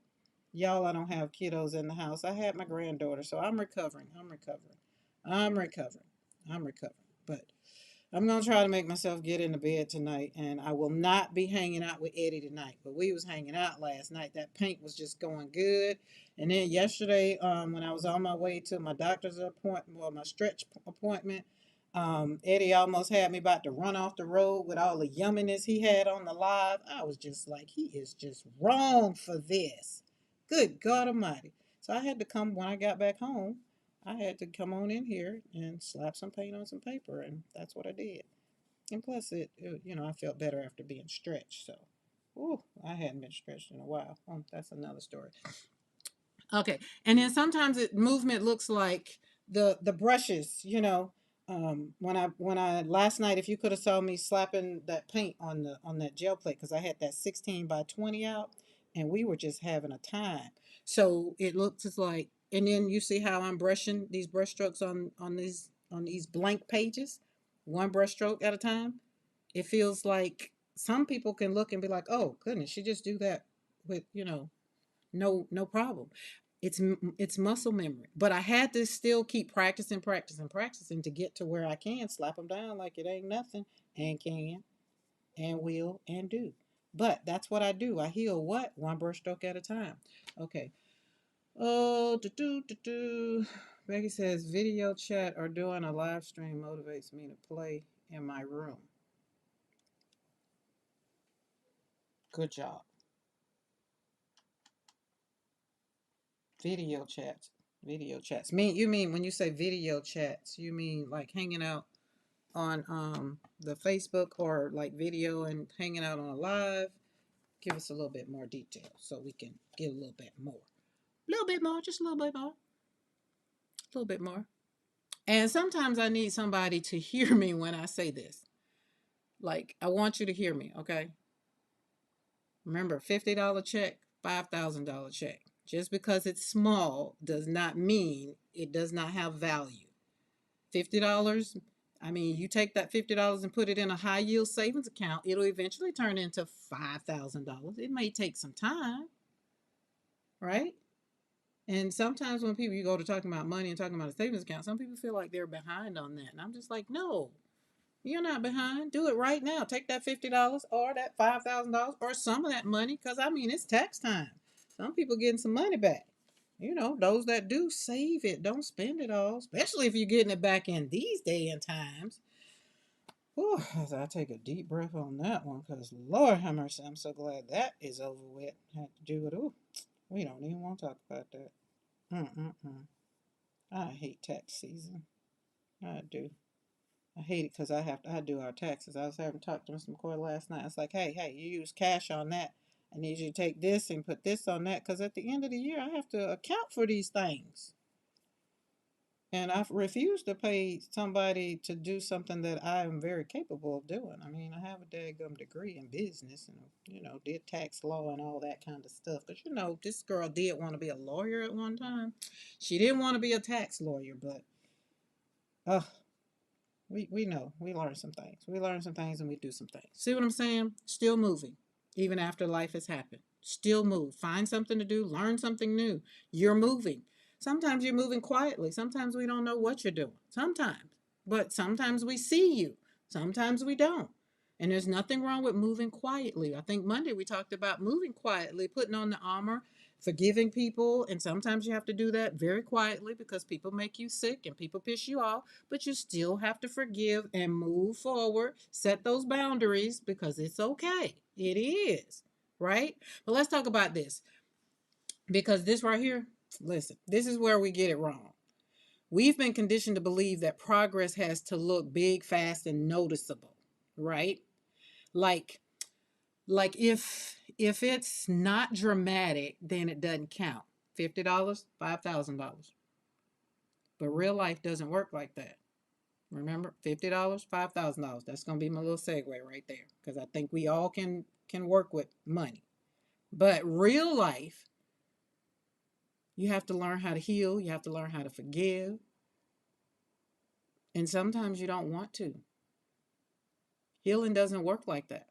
Y'all, I don't have kiddos in the house. I had my granddaughter, so I'm recovering. I'm recovering. I'm recovering. I'm recovering. But I'm gonna try to make myself get into bed tonight, and I will not be hanging out with Eddie tonight. But we was hanging out last night. That paint was just going good. And then yesterday, when I was on my way to my doctor's appointment, well, my stretch appointment, Eddie almost had me about to run off the road with all the yumminess he had on the live. I was just like, he is just wrong for this. Good God Almighty! So I had to come when I got back home. I had to come on in here and slap some paint on some paper, and that's what I did. And plus, I felt better after being stretched. So, ooh, I hadn't been stretched in a while. That's another story. Okay, and then sometimes movement looks like the brushes. When I last night, if you could have saw me slapping that paint on that gel plate because I had that 16 by 20 out, and we were just having a time. So it looks as like, and then you see how I'm brushing these brush strokes on these blank pages, one brush stroke at a time. It feels like some people can look and be like, "Oh goodness, she just do that with no problem." It's muscle memory, but I had to still keep practicing, practicing, practicing to get to where I can slap them down like it ain't nothing, and can and will and do. But that's what I do. I heal what one brushstroke at a time. Okay. Oh, do. Becky says video chat or doing a live stream motivates me to play in my room. Good job. Video chats. Video chats. You mean when you say video chats, you mean like hanging out on the Facebook or like video and hanging out on a live? Give us a little bit more detail so we can get a little bit more. A little bit more, just a little bit more. A little bit more. And sometimes I need somebody to hear me when I say this. Like, I want you to hear me, okay? Remember, $50 check, $5,000 check. Just because it's small does not mean it does not have value. $50, I mean, you take that $50 and put it in a high yield savings account, it'll eventually turn into $5,000. It may take some time, right? And sometimes when you go to talking about money and talking about a savings account, some people feel like they're behind on that. And I'm just like, no, you're not behind. Do it right now. Take that $50 or that $5,000 or some of that money because, I mean, it's tax time. Some people getting some money back. Those that do, save it. Don't spend it all, especially if you're getting it back in these day and times. Whew, as I take a deep breath on that one because, Lord have mercy, I'm so glad that is over with. Had to do it. Ooh, we don't even want to talk about that. I hate tax season. I do. I hate it because I do our taxes. I was having talked to Mr. McCoy last night. I was like, hey, you use cash on that. I need you to take this and put this on that because at the end of the year, I have to account for these things. And I've refused to pay somebody to do something that I am very capable of doing. I mean, I have a daggum degree in business and, did tax law and all that kind of stuff. But, this girl did want to be a lawyer at one time. She didn't want to be a tax lawyer, but, we know. We learn some things. We learn some things and we do some things. See what I'm saying? Still moving, even after life has happened. Still move. Find something to do. Learn something new. You're moving. Sometimes you're moving quietly. Sometimes we don't know what you're doing. Sometimes. But sometimes we see you. Sometimes we don't. And there's nothing wrong with moving quietly. I think Monday we talked about moving quietly, putting on the armor, forgiving people. And sometimes you have to do that very quietly because people make you sick and people piss you off. But you still have to forgive and move forward, set those boundaries because it's okay. It is. Right? But let's talk about this because this right here, listen, this is where we get it wrong. We've been conditioned to believe that progress has to look big, fast, and noticeable, right? Like like if it's not dramatic, then it doesn't count. $50, $5,000. But real life doesn't work like that. Remember, $50, $5,000. That's gonna be my little segue right there, because I think we all can work with money. But real life, you have to learn how to heal. You have to learn how to forgive, and sometimes you don't want to. Healing doesn't work like that.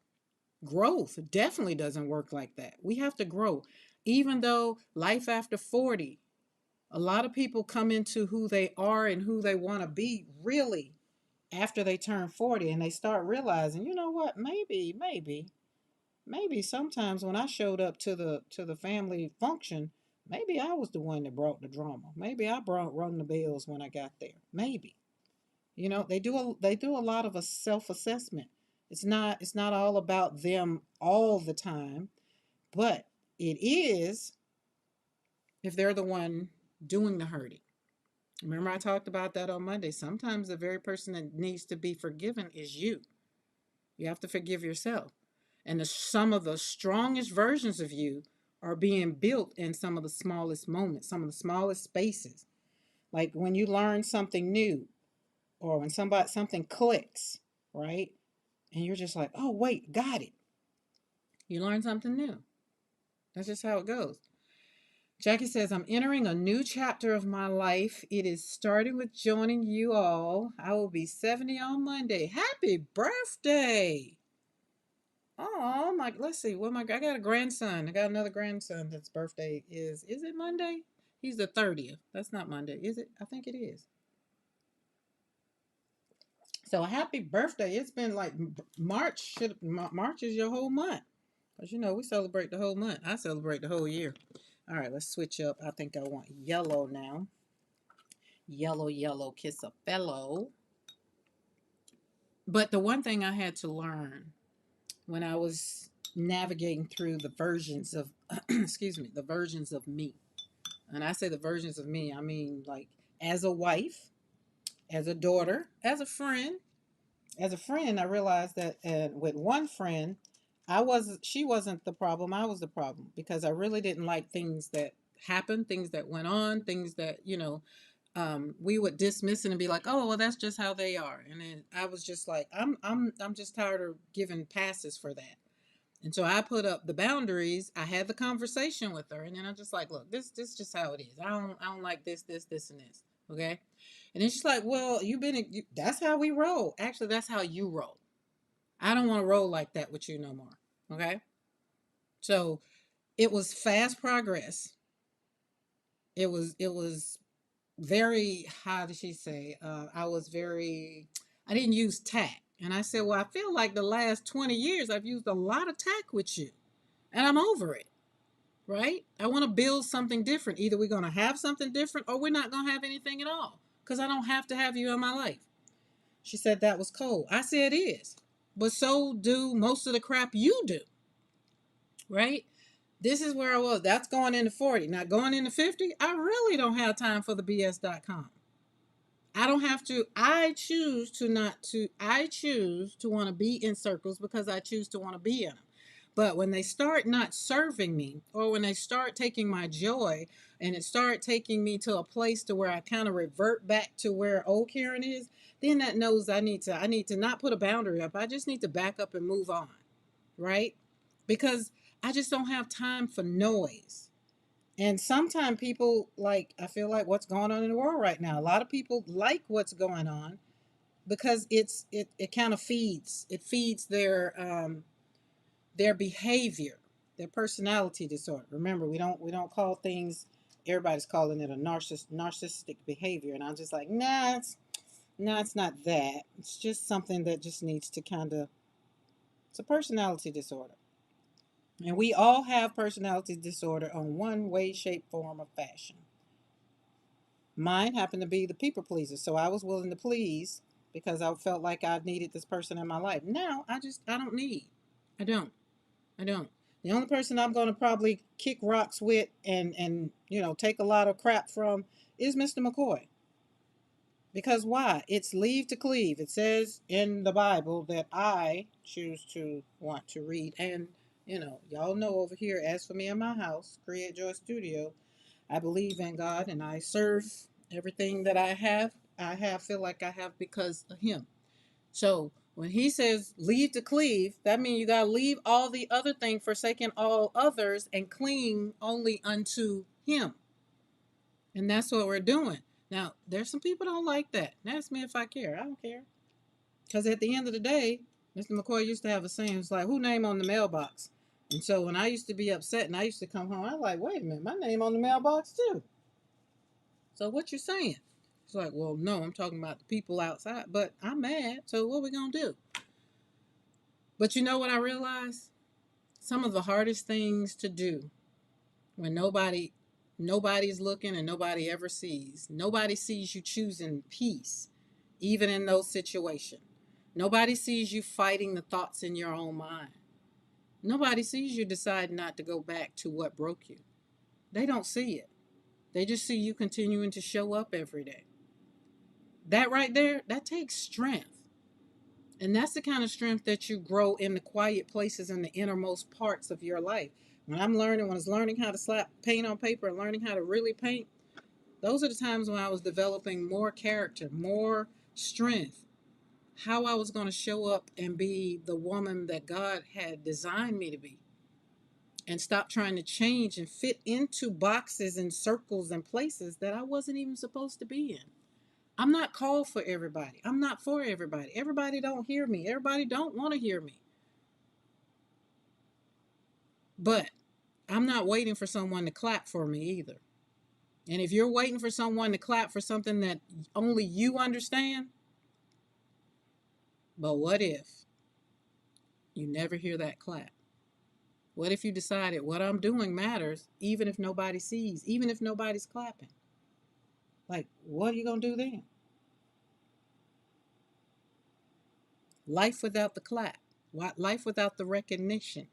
Growth definitely doesn't work like that. We have to grow. Even though life after 40, a lot of people come into who they are and who they want to be really after they turn 40 and they start realizing, you know what, maybe sometimes when I showed up to the family function, maybe I was the one that brought the drama. Maybe I brought rung the bells when I got there. Maybe. They do a lot of a self-assessment. It's not all about them all the time, but it is if they're the one doing the hurting. Remember I talked about that on Monday. Sometimes the very person that needs to be forgiven is you. You have to forgive yourself. And some of the strongest versions of you are being built in some of the smallest moments, some of the smallest spaces. Like when you learn something new or when something clicks, right? And you're just like, oh, wait, got it. You learn something new. That's just how it goes. Jackie says, I'm entering a new chapter of my life. It is starting with joining you all. I will be 70 on Monday. Happy birthday! Oh, my, let's see. I got a grandson. I got another grandson that's birthday is it Monday? He's the 30th. That's not Monday, is it? I think it is. So happy birthday. It's been like March is your whole month. Because we celebrate the whole month. I celebrate the whole year. All right, let's switch up. I think I want yellow now. Yellow, yellow, kiss a fellow. But the one thing I had to learn when I was navigating through the versions of, excuse me, the versions of me. And I say the versions of me, I mean like as a wife, as a daughter, as a friend. As a friend, I realized that with one friend, she wasn't the problem. I was the problem because I really didn't like things that happened, things that went on, things that we would dismiss it and be like, oh, well, that's just how they are. And then I was just like, I'm just tired of giving passes for that. And so I put up the boundaries. I had the conversation with her, and then I'm just like, look, this just how it is. I don't like this, and this. Okay. And then she's like, well, that's how we roll. Actually, that's how you roll. I don't want to roll like that with you no more. Okay. So it was fast progress. It was very, how did she say? I didn't use tact. And I said, well, I feel like the last 20 years I've used a lot of tact with you. And I'm over it. Right? I want to build something different. Either we're going to have something different or we're not going to have anything at all. Because I don't have to have you in my life. She said that was cold. I said it is. But so do most of the crap you do. Right? This is where I was. That's going into 40. Now going into 50, I really don't have time for the BS.com. I don't have to. I choose to want to be in circles because I choose to want to be in them. But when they start not serving me, or when they start taking my joy, and it start taking me to a place to where I kind of revert back to where old Karen is, then that knows I need to not put a boundary up. I just need to back up and move on, right? Because I just don't have time for noise. And sometimes people I feel like what's going on in the world right now. A lot of people like what's going on because it kind of feeds their behavior, their personality disorder. Remember, we don't call things everybody's calling it a narcissistic behavior, and I'm just like, nah, it's not that. It's just something that just needs to kind of, it's a personality disorder. And we all have personality disorder on one way, shape, form, or fashion. Mine happened to be the people pleaser, so I was willing to please because I felt like I needed this person in my life. Now I don't need. I don't. I don't. The only person I'm going to probably kick rocks with and take a lot of crap from is Mr. McCoy. Because why? It's leave to cleave. It says in the Bible that I choose to want to read. And, y'all know over here, as for me and my house, Create Joy Studio, I believe in God and I serve everything that feel like I have because of Him. So when He says leave to cleave, that means you got to leave all the other thing, forsaking all others, and cling only unto Him. And that's what we're doing. Now, there's some people don't like that. Ask me if I care. I don't care. Because at the end of the day, Mr. McCoy used to have a saying, it's like, who name on the mailbox? And so when I used to be upset and I used to come home, I was like, wait a minute, my name on the mailbox too. So what you saying? It's like, well, no, I'm talking about the people outside, but I'm mad. So what we going to do? But you know what I realized? Some of the hardest things to do when nobody's looking and nobody ever sees. Nobody sees you choosing peace, even in those situations. Nobody sees you fighting the thoughts in your own mind. Nobody sees you decide not to go back to what broke you. They don't see it. They just see you continuing to show up every day. That right there, that takes strength. And that's the kind of strength that you grow in the quiet places in the innermost parts of your life. When I was learning how to slap paint on paper and learning how to really paint, those are the times when I was developing more character, more strength, how I was going to show up and be the woman that God had designed me to be. And stop trying to change and fit into boxes and circles and places that I wasn't even supposed to be in. I'm not called for everybody. I'm not for everybody. Everybody don't hear me. Everybody don't want to hear me. But I'm not waiting for someone to clap for me either. And if you're waiting for someone to clap for something that only you understand, but what if you never hear that clap? What if you decided what I'm doing matters even if nobody sees, even if nobody's clapping? Like, what are you going to do then? Life without the clap. Life without the recognition.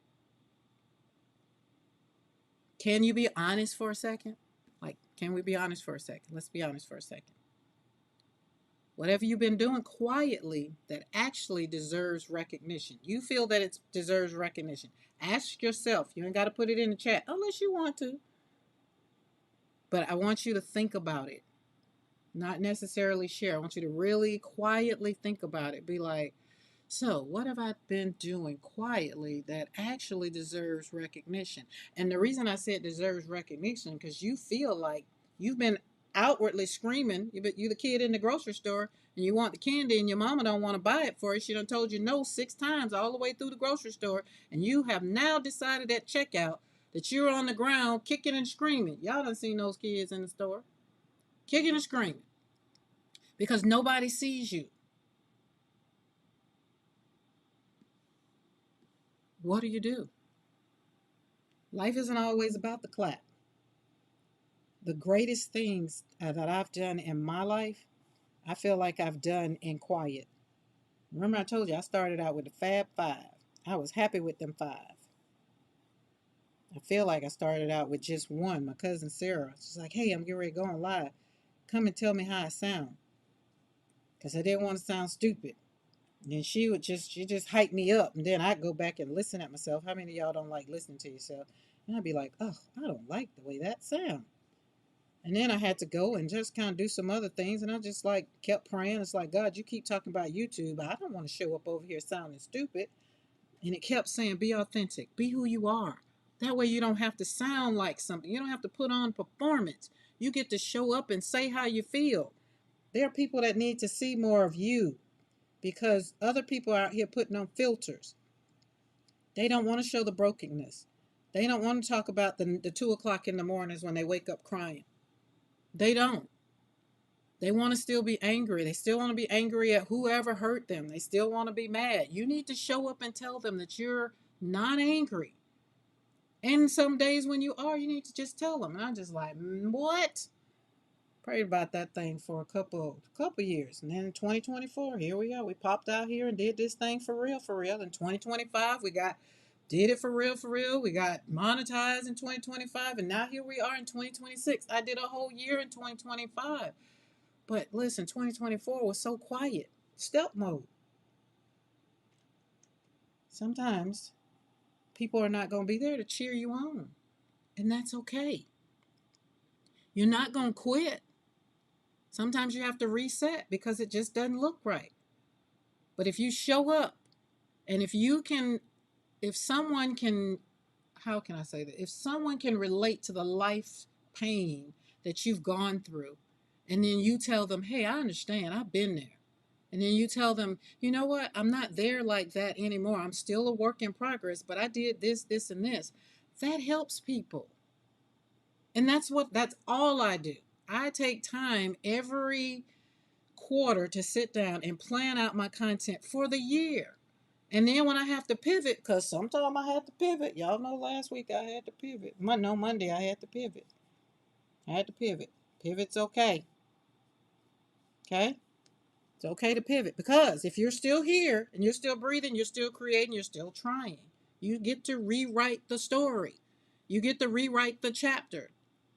Can you be honest for a second? Like, can we be honest for a second? Let's be honest for a second. Whatever you've been doing quietly that actually deserves recognition. You feel that it deserves recognition. Ask yourself. You ain't got to put it in the chat unless you want to. But I want you to think about it. Not necessarily share. I want you to really quietly think about it. Be like, so what have I been doing quietly that actually deserves recognition? And the reason I said deserves recognition, because you feel like you've been outwardly screaming, you're the kid in the grocery store and you want the candy and your mama don't want to buy it for you. She done told you no 6 times all the way through the grocery store, and you have now decided at checkout that you're on the ground kicking and screaming. Y'all done seen those kids in the store kicking and screaming because nobody sees you. What do? Life isn't always about the clap. The greatest things that I've done in my life, I feel like I've done in quiet. Remember I told you I started out with the Fab Five. I was happy with them 5. I feel like I started out with just one. My cousin Sarah, she's like, hey, I'm getting ready to go on live. Come and tell me how I sound. Because I didn't want to sound stupid. And then she just hype me up. And then I'd go back and listen at myself. How many of y'all don't like listening to yourself? And I'd be like, oh, I don't like the way that sounds. And then I had to go and just kind of do some other things. And I just like kept praying. It's like, God, you keep talking about YouTube. I don't want to show up over here sounding stupid. And it kept saying, be authentic. Be who you are. That way you don't have to sound like something. You don't have to put on performance. You get to show up and say how you feel. There are people that need to see more of you because other people are out here putting on filters. They don't want to show the brokenness. They don't want to talk about the 2 o'clock in the mornings when they wake up crying. They don't. They want to still be angry. They still want to be angry at whoever hurt them. They still want to be mad. You need to show up and tell them that you're not angry. And some days when you are, you need to just tell them. And I'm just like, what? Prayed about that thing for a couple years. And then in 2024, here we are. We popped out here and did this thing for real, for real. In 2025, we did it for real, for real. We got monetized in 2025. And now here we are in 2026. I did a whole year in 2025. But listen, 2024 was so quiet. Stealth mode. Sometimes people are not going to be there to cheer you on. And that's okay. You're not going to quit. Sometimes you have to reset because it just doesn't look right. But if you show up and if someone can, how can I say that? If someone can relate to the life pain that you've gone through, and then you tell them, hey, I understand, I've been there. And then you tell them, you know what? I'm not there like that anymore. I'm still a work in progress, but I did this, this, and this. That helps people. And that's all I do. I take time every quarter to sit down and plan out my content for the year. And then when I have to pivot, because sometimes I had to pivot. Y'all know last week I had to pivot. Monday I had to pivot. I had to pivot. Pivot's okay. Okay? It's okay to pivot because if you're still here and you're still breathing, you're still creating, you're still trying. You get to rewrite the story. You get to rewrite the chapter.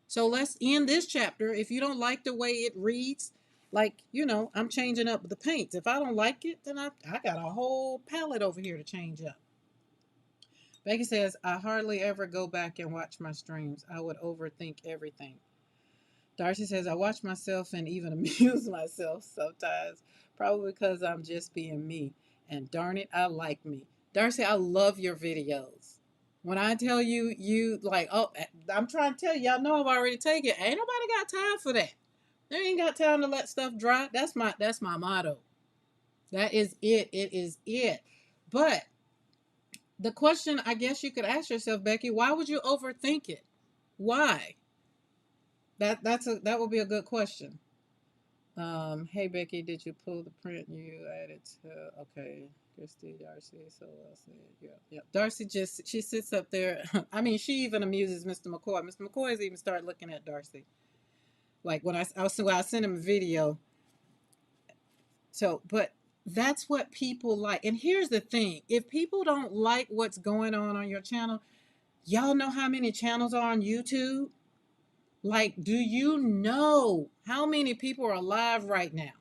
So let's end this chapter. If you don't like the way it reads, like, I'm changing up the paints. If I don't like it, then I got a whole palette over here to change up. Becky says, I hardly ever go back and watch my streams. I would overthink everything. Darcy says, I watch myself and even amuse myself sometimes, probably because I'm just being me. And darn it, I like me. Darcy, I love your videos. When I tell you, I'm trying to tell you, y'all know I've already taken it. Ain't nobody got time for that. They ain't got time to let stuff dry. That's my motto. That is it. It is it. But the question I guess you could ask yourself, Becky, why would you overthink it? Why? That would be a good question. Hey Becky, did you pull the print you added to? Okay, Christy, Darcy, so well said. Yeah. Darcy she sits up there. I mean, she even amuses Mr. McCoy. Mr. McCoy has even started looking at Darcy. Like when I sent him a video. So, but that's what people like. And here's the thing: if people don't like what's going on your channel, y'all know how many channels are on YouTube? Like, do you know how many people are alive right now?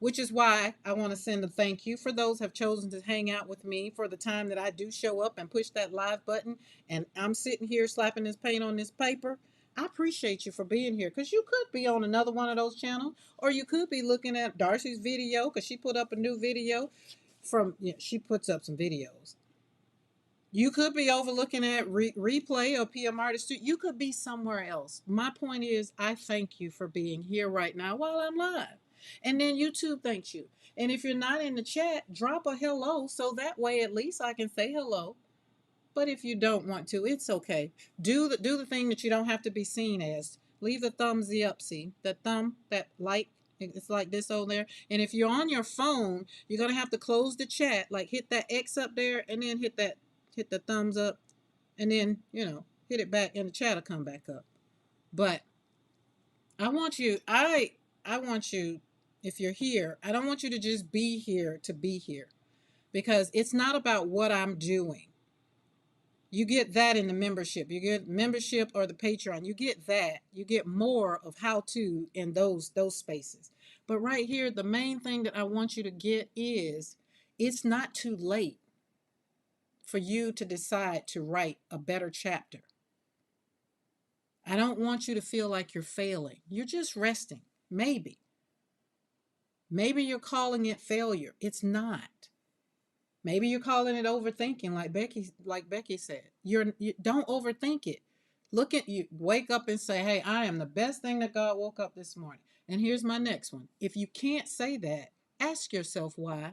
Which is why I want to send a thank you for those who have chosen to hang out with me for the time that I do show up and push that live button. And I'm sitting here slapping this paint on this paper. I appreciate you for being here because you could be on another one of those channels, or you could be looking at Darcy's video because she put up a new video she puts up some videos. You could be overlooking at replay or PM Artist. You could be somewhere else. My point is, I thank you for being here right now while I'm live. And then YouTube thanks you. And if you're not in the chat, drop a hello so that way at least I can say hello. But if you don't want to, it's okay. Do the thing that you don't have to be seen as. Leave the thumbs up, see? The thumb, that like, it's like this over there. And if you're on your phone, you're going to have to close the chat. Like hit that X up there and then hit the thumbs up, and then, hit it back and the chat will come back up. But I want you, if you're here, I don't want you to just be here to be here because it's not about what I'm doing. You get that in the membership. You get membership or the Patreon. You get that. You get more of how to in those spaces. But right here, the main thing that I want you to get is it's not too late for you to decide to write a better chapter. I don't want you to feel like you're failing. You're just resting. Maybe. Maybe you're calling it failure. It's not. Maybe you're calling it overthinking, like Becky said. You don't overthink it. Wake up and say, hey, I am the best thing that God woke up this morning. And here's my next one. If you can't say that, ask yourself why.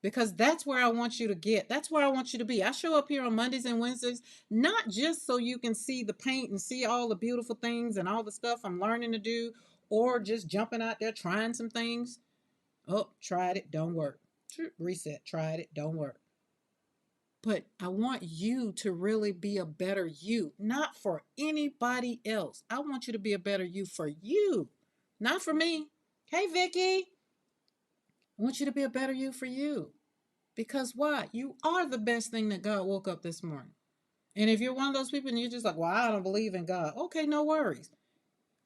because that's where I want you to get. That's where I want you to be. I show up here on Mondays and Wednesdays, not just so you can see the paint and see all the beautiful things and all the stuff I'm learning to do, or just jumping out there trying some things. Oh, tried it, don't work. Reset, tried it, don't work. But I want you to really be a better you, not for anybody else. I want you to be a better you for you, not for me. Hey, Vicky, I want you to be a better you for you. Because why? You are the best thing that God woke up this morning. And if you're one of those people and you're just like, well, I don't believe in God. Okay, no worries.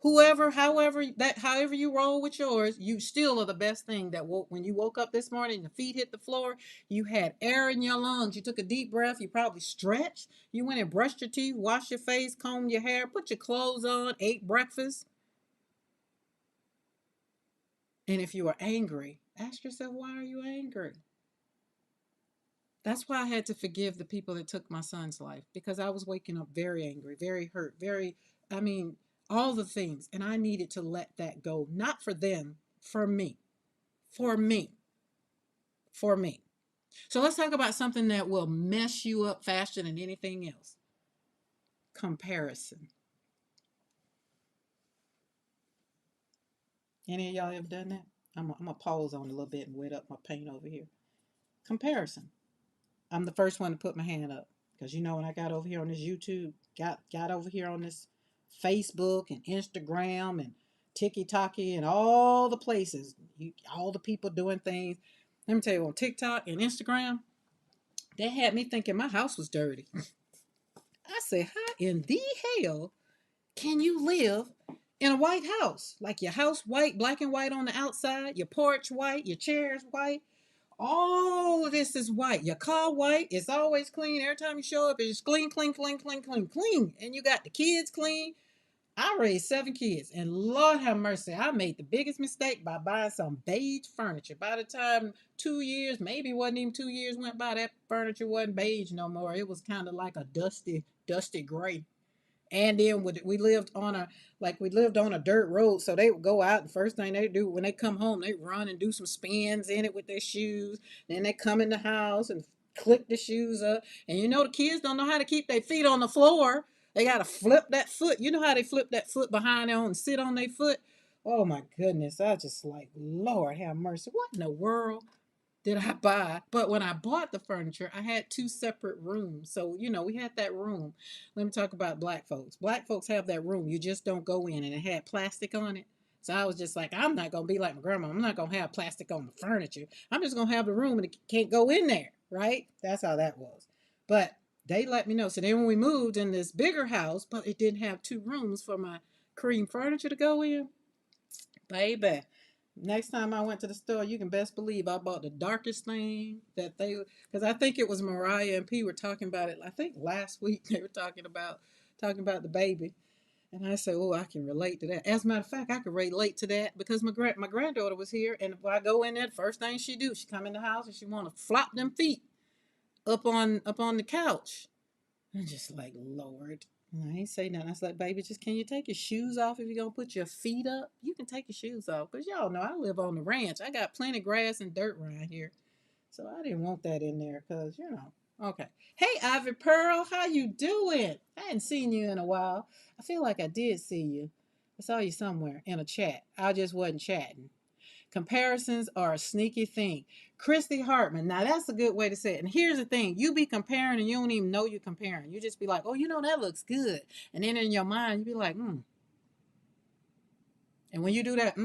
Whoever, however you roll with yours, you still are the best thing that woke when you woke up this morning, your feet hit the floor, you had air in your lungs, you took a deep breath, you probably stretched, you went and brushed your teeth, washed your face, combed your hair, put your clothes on, ate breakfast. And if you are angry, ask yourself, why are you angry? That's why I had to forgive the people that took my son's life, because I was waking up very angry, very hurt, I mean, all the things. And I needed to let that go, not for them, for me, for me, for me. So let's talk about something that will mess you up faster than anything else: comparison. Any of y'all ever done that? I'm going to pause on a little bit and wet up my paint over here. Comparison. I'm the first one to put my hand up, because when I got over here on this YouTube, got over here on this Facebook and Instagram and TikTok and all the places, all the people doing things. Let me tell you, on TikTok and Instagram, they had me thinking my house was dirty. I said, how in the hell can you live in a white house? Like your house white, black and white on the outside, your porch white, your chairs white, all of this is white. Your car white. It's always clean. Every time you show up, it's clean, clean, clean, clean, clean, clean. And you got the kids clean. I raised 7 kids, and Lord have mercy, I made the biggest mistake by buying some beige furniture. By the time 2 years, maybe it wasn't even 2 years went by, that furniture wasn't beige no more. It was kind of like a dusty, dusty gray. And then we lived on a dirt road, so they would go out. And first thing they do when they come home, they run and do some spins in it with their shoes. Then they come in the house and click the shoes up. And the kids don't know how to keep their feet on the floor. They gotta flip that foot. You know how they flip that foot behind them and sit on their foot. Oh my goodness! I just like, Lord have mercy. What in the world did I buy? But when I bought the furniture, I had two separate rooms. So, we had that room. Let me talk about black folks. Black folks have that room. You just don't go in, and it had plastic on it. So I was just like, I'm not going to be like my grandma. I'm not going to have plastic on the furniture. I'm just going to have the room and it can't go in there, right? That's how that was. But they let me know. So then when we moved in this bigger house, but it didn't have two rooms for my cream furniture to go in, baby. Next time I went to the store, you can best believe I bought the darkest thing that because I think it was Mariah and P were talking about it. I think last week they were talking about the baby, and I said, "Oh, I can relate to that." As a matter of fact, I could relate to that because my granddaughter was here, and if I go in there, the first thing she come in the house and she want to flop them feet up on the couch. I'm just like, Lord. And I ain't say nothing. I was like, baby, just can you take your shoes off if you're going to put your feet up? You can take your shoes off. Because y'all know I live on the ranch. I got plenty of grass and dirt around here. So I didn't want that in there because, Okay. Hey, Ivy Pearl, how you doing? I hadn't seen you in a while. I feel like I did see you. I saw you somewhere in a chat. I just wasn't chatting. Comparisons are a sneaky thing. Christy Hartman. Now that's a good way to say it. And here's the thing: you be comparing and you don't even know you're comparing. You just be like, "Oh, that looks good," and then in your mind you be like, "Hmm." And when you do that,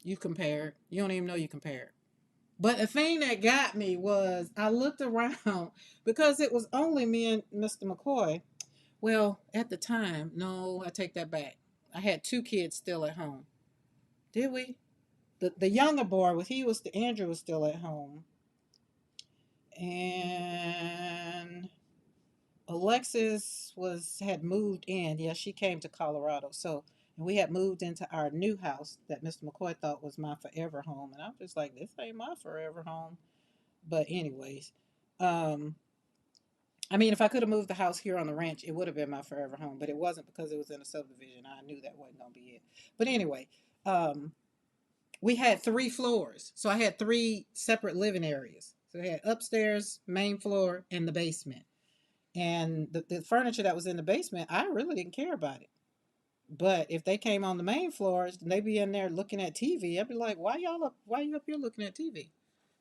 you compare. You don't even know you compare. But the thing that got me was I looked around because it was only me and Mr. McCoy. Well, at the time, no, I take that back. I had 2 kids still at home. Did we? The younger boy Andrew was still at home, and Alexis had moved in. Yeah, she came to Colorado. So, and we had moved into our new house that Mr. McCoy thought was my forever home, and I'm just like, this ain't my forever home. But anyways, um, I mean, if I could have moved the house here on the ranch, it would have been my forever home, but it wasn't because it was in a subdivision. I knew that wasn't gonna be it. But anyway, um, We had 3 floors. So I had 3 separate living areas. So I had upstairs, main floor, and the basement. And the furniture that was in the basement, I really didn't care about it. But if they came on the main floors, and they be in there looking at TV, I'd be like, "Why y'all up? Why you up here looking at TV?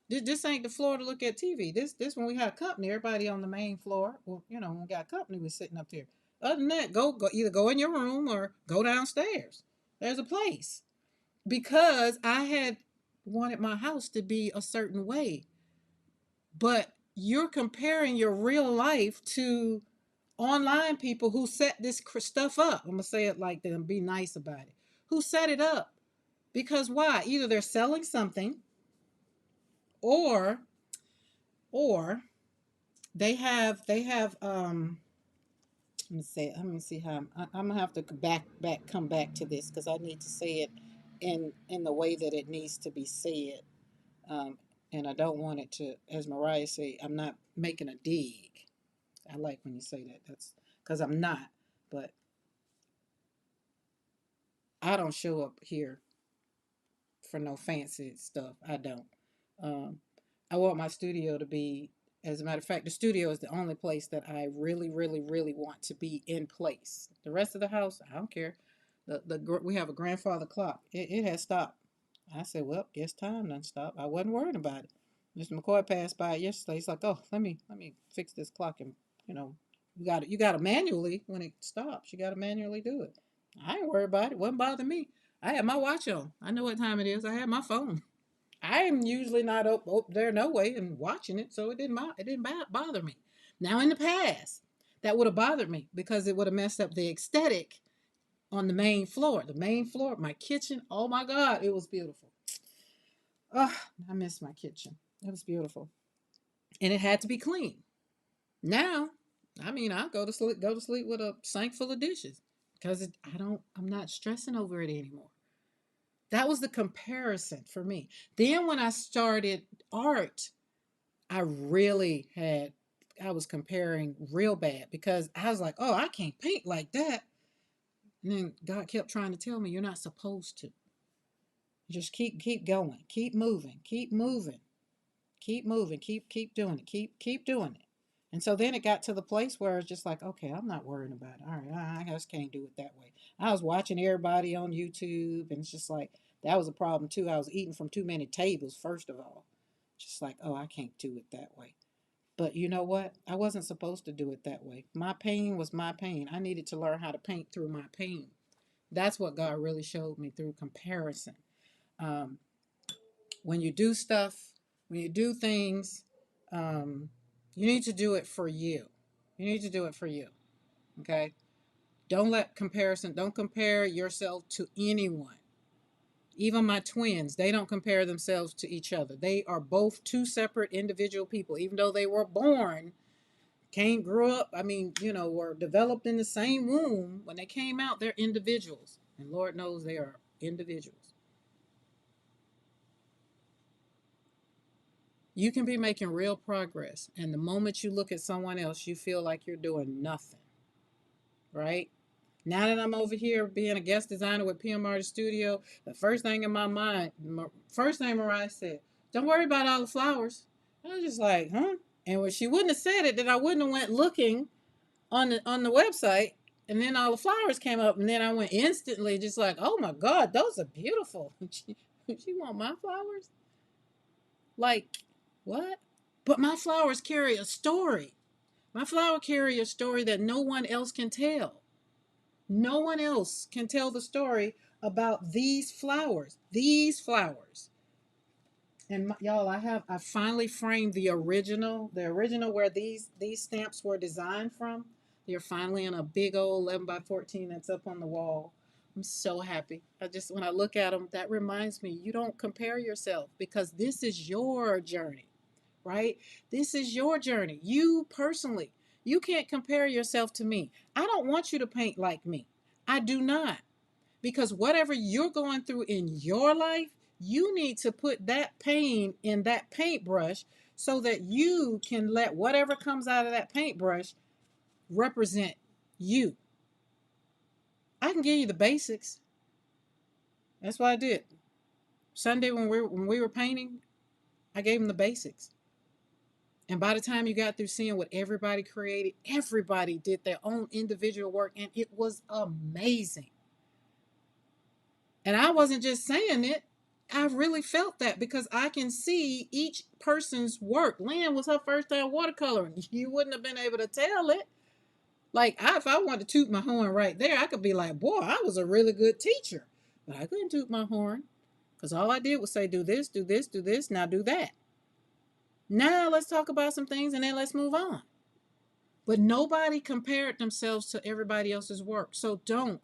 This ain't the floor to look at TV. This when we had company, everybody on the main floor. Well, when we got company, we sitting up here. Other than that, go either go in your room or go downstairs. There's a place because I had wanted my house to be a certain way, but you're comparing your real life to online people who set this stuff up. I'm gonna say it like that and be nice about it. Who set it up? Because why? Either they're selling something, or or they have. Let me say. Let me see how I'm gonna have to come back to this because I need to say it in the way that it needs to be said. Um, and I don't want it to, as Mariah say, I'm not making a dig. I like when you say that. That's because I'm not. But I don't show up here for no fancy stuff. I don't. Um, I want my studio to be, as a matter of fact, the studio is the only place that I really, really, really want to be in place. The rest of the house, I don't care. We have a grandfather clock. It has stopped. I said, well, guess time done stopped. I wasn't worried about it. Mr. McCoy passed by it yesterday. He's like, oh, let me fix this clock, and you got to manually when it stops. You got to manually do it. I ain't worried about it. Wasn't bother me. I had my watch on. I know what time it is. I had my phone. I am usually not up there no way and watching it, so it didn't bother me. Now in the past, that would have bothered me because it would have messed up the aesthetic on the main floor. The main floor, my kitchen. Oh my God, it was beautiful. Oh, I miss my kitchen. It was beautiful, and it had to be clean. Now, I mean, I'll go to sleep with a sink full of dishes because I'm not stressing over it anymore. That was the comparison for me. Then when I started art, I really I was comparing real bad because I was like, oh, I can't paint like that. And then God kept trying to tell me, you're not supposed to. Just keep going, keep moving, keep moving, keep moving, keep doing it, keep doing it. And so then it got to the place where it's just like, okay, I'm not worrying about it. All right, I just can't do it that way. I was watching everybody on YouTube, and it's just like that was a problem too. I was eating from too many tables, first of all. Just like, oh, I can't do it that way. But you know what? I wasn't supposed to do it that way. My pain was my pain. I needed to learn how to paint through my pain. That's what God really showed me through comparison. Um, when you do stuff, when you do things, um, you need to do it for you. You need to do it for you. Okay? Don't compare yourself to anyone. Even my twins, they don't compare themselves to each other. They are both two separate individual people, even though they were born, came, grew up, were developed in the same womb. When they came out, they're individuals. And Lord knows they are individuals. You can be making real progress. And the moment you look at someone else, you feel like you're doing nothing. Right? Now that I'm over here being a guest designer with PMR Studio, the first thing in my mind, first thing Mariah said, don't worry about all the flowers. I was just like, huh? And when she wouldn't have said it, then I wouldn't have went looking on the website, and then all the flowers came up, and then I went instantly just like, oh my God, those are beautiful. She want my flowers? Like, what? But my flowers carry a story. My flower carry a story that no one else can tell. No one else can tell the story about these flowers. These flowers. And y'all, I finally framed the original where these stamps were designed from. They're finally in a big old 11 by 14 that's up on the wall. I'm so happy. When I look at them, that reminds me, you don't compare yourself because this is your journey, right? This is your journey. You personally, you can't compare yourself to me. I don't want you to paint like me. I do not. Because whatever you're going through in your life, you need to put that pain in that paintbrush so that you can let whatever comes out of that paintbrush represent you. I can give you the basics. That's what I did. Sunday when we were painting, I gave them the basics. And by the time you got through seeing what everybody created, everybody did their own individual work, and it was amazing. And I wasn't just saying it. I really felt that because I can see each person's work. Lynn was her first time watercoloring. You wouldn't have been able to tell it. Like, if I wanted to toot my horn right there, I could be like, boy, I was a really good teacher. But I couldn't toot my horn because all I did was say, do this, do this, do this, now do that. Now let's talk about some things and then let's move on. But nobody compared themselves to everybody else's work. So don't.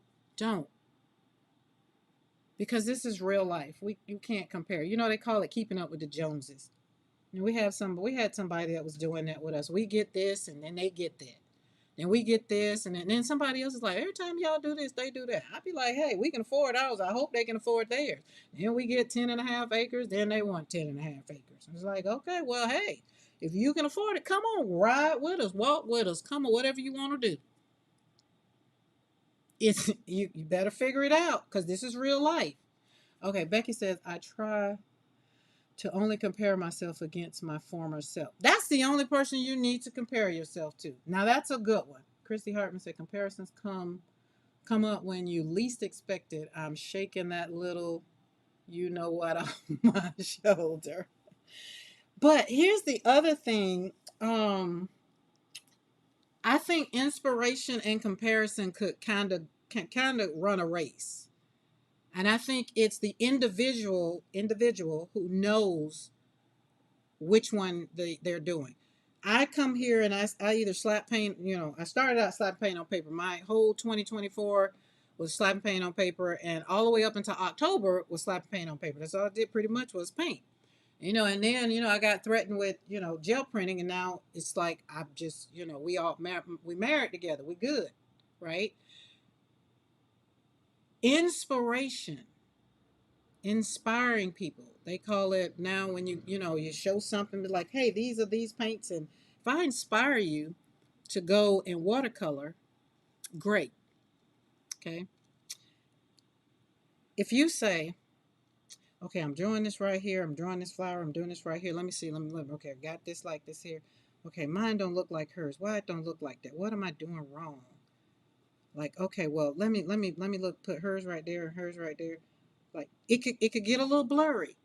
Because this is real life. You can't compare. You know, they call it keeping up with the Joneses. And we had somebody that was doing that with us. We get this and then they get that. Then we get this and then somebody else is like, every time y'all do this, they do that. I'd be like, hey, we can afford ours. I hope they can afford theirs. Then we get 10.5 acres. Then they want 10.5 acres. It's like, okay, well, hey, if you can afford it, come on, ride with us, walk with us, come on, whatever you want to do. It's you better figure it out because this is real life. Okay, Becky says, I try to only compare myself against my former self. That's the only person you need to compare yourself to. Now that's a good one. Christy Hartman said comparisons come up when you least expect it. I'm shaking that little you know what off my shoulder. But here's the other thing. I think inspiration and comparison can kind of run a race. And I think it's the individual who knows which one they're doing. I come here and I either slap paint, I started out slap paint on paper. My whole 2024 was slap paint on paper, and all the way up until October was slap paint on paper. That's all I did pretty much was paint. And then, I got threatened with, gel printing, and now it's like I'm just, we married together. We good, right? Inspiration, inspiring people. They call it now when you show something like, hey, these are these paints, and if I inspire you to go and watercolor, great. Okay. If you say, okay, I'm drawing this right here, I'm drawing this flower, I'm doing this right here. Let me see. Okay, I got this like this here. Okay, mine don't look like hers. Why it don't look like that? What am I doing wrong? Like, okay, well, let me look, put hers right there, hers right there. Like it could get a little blurry.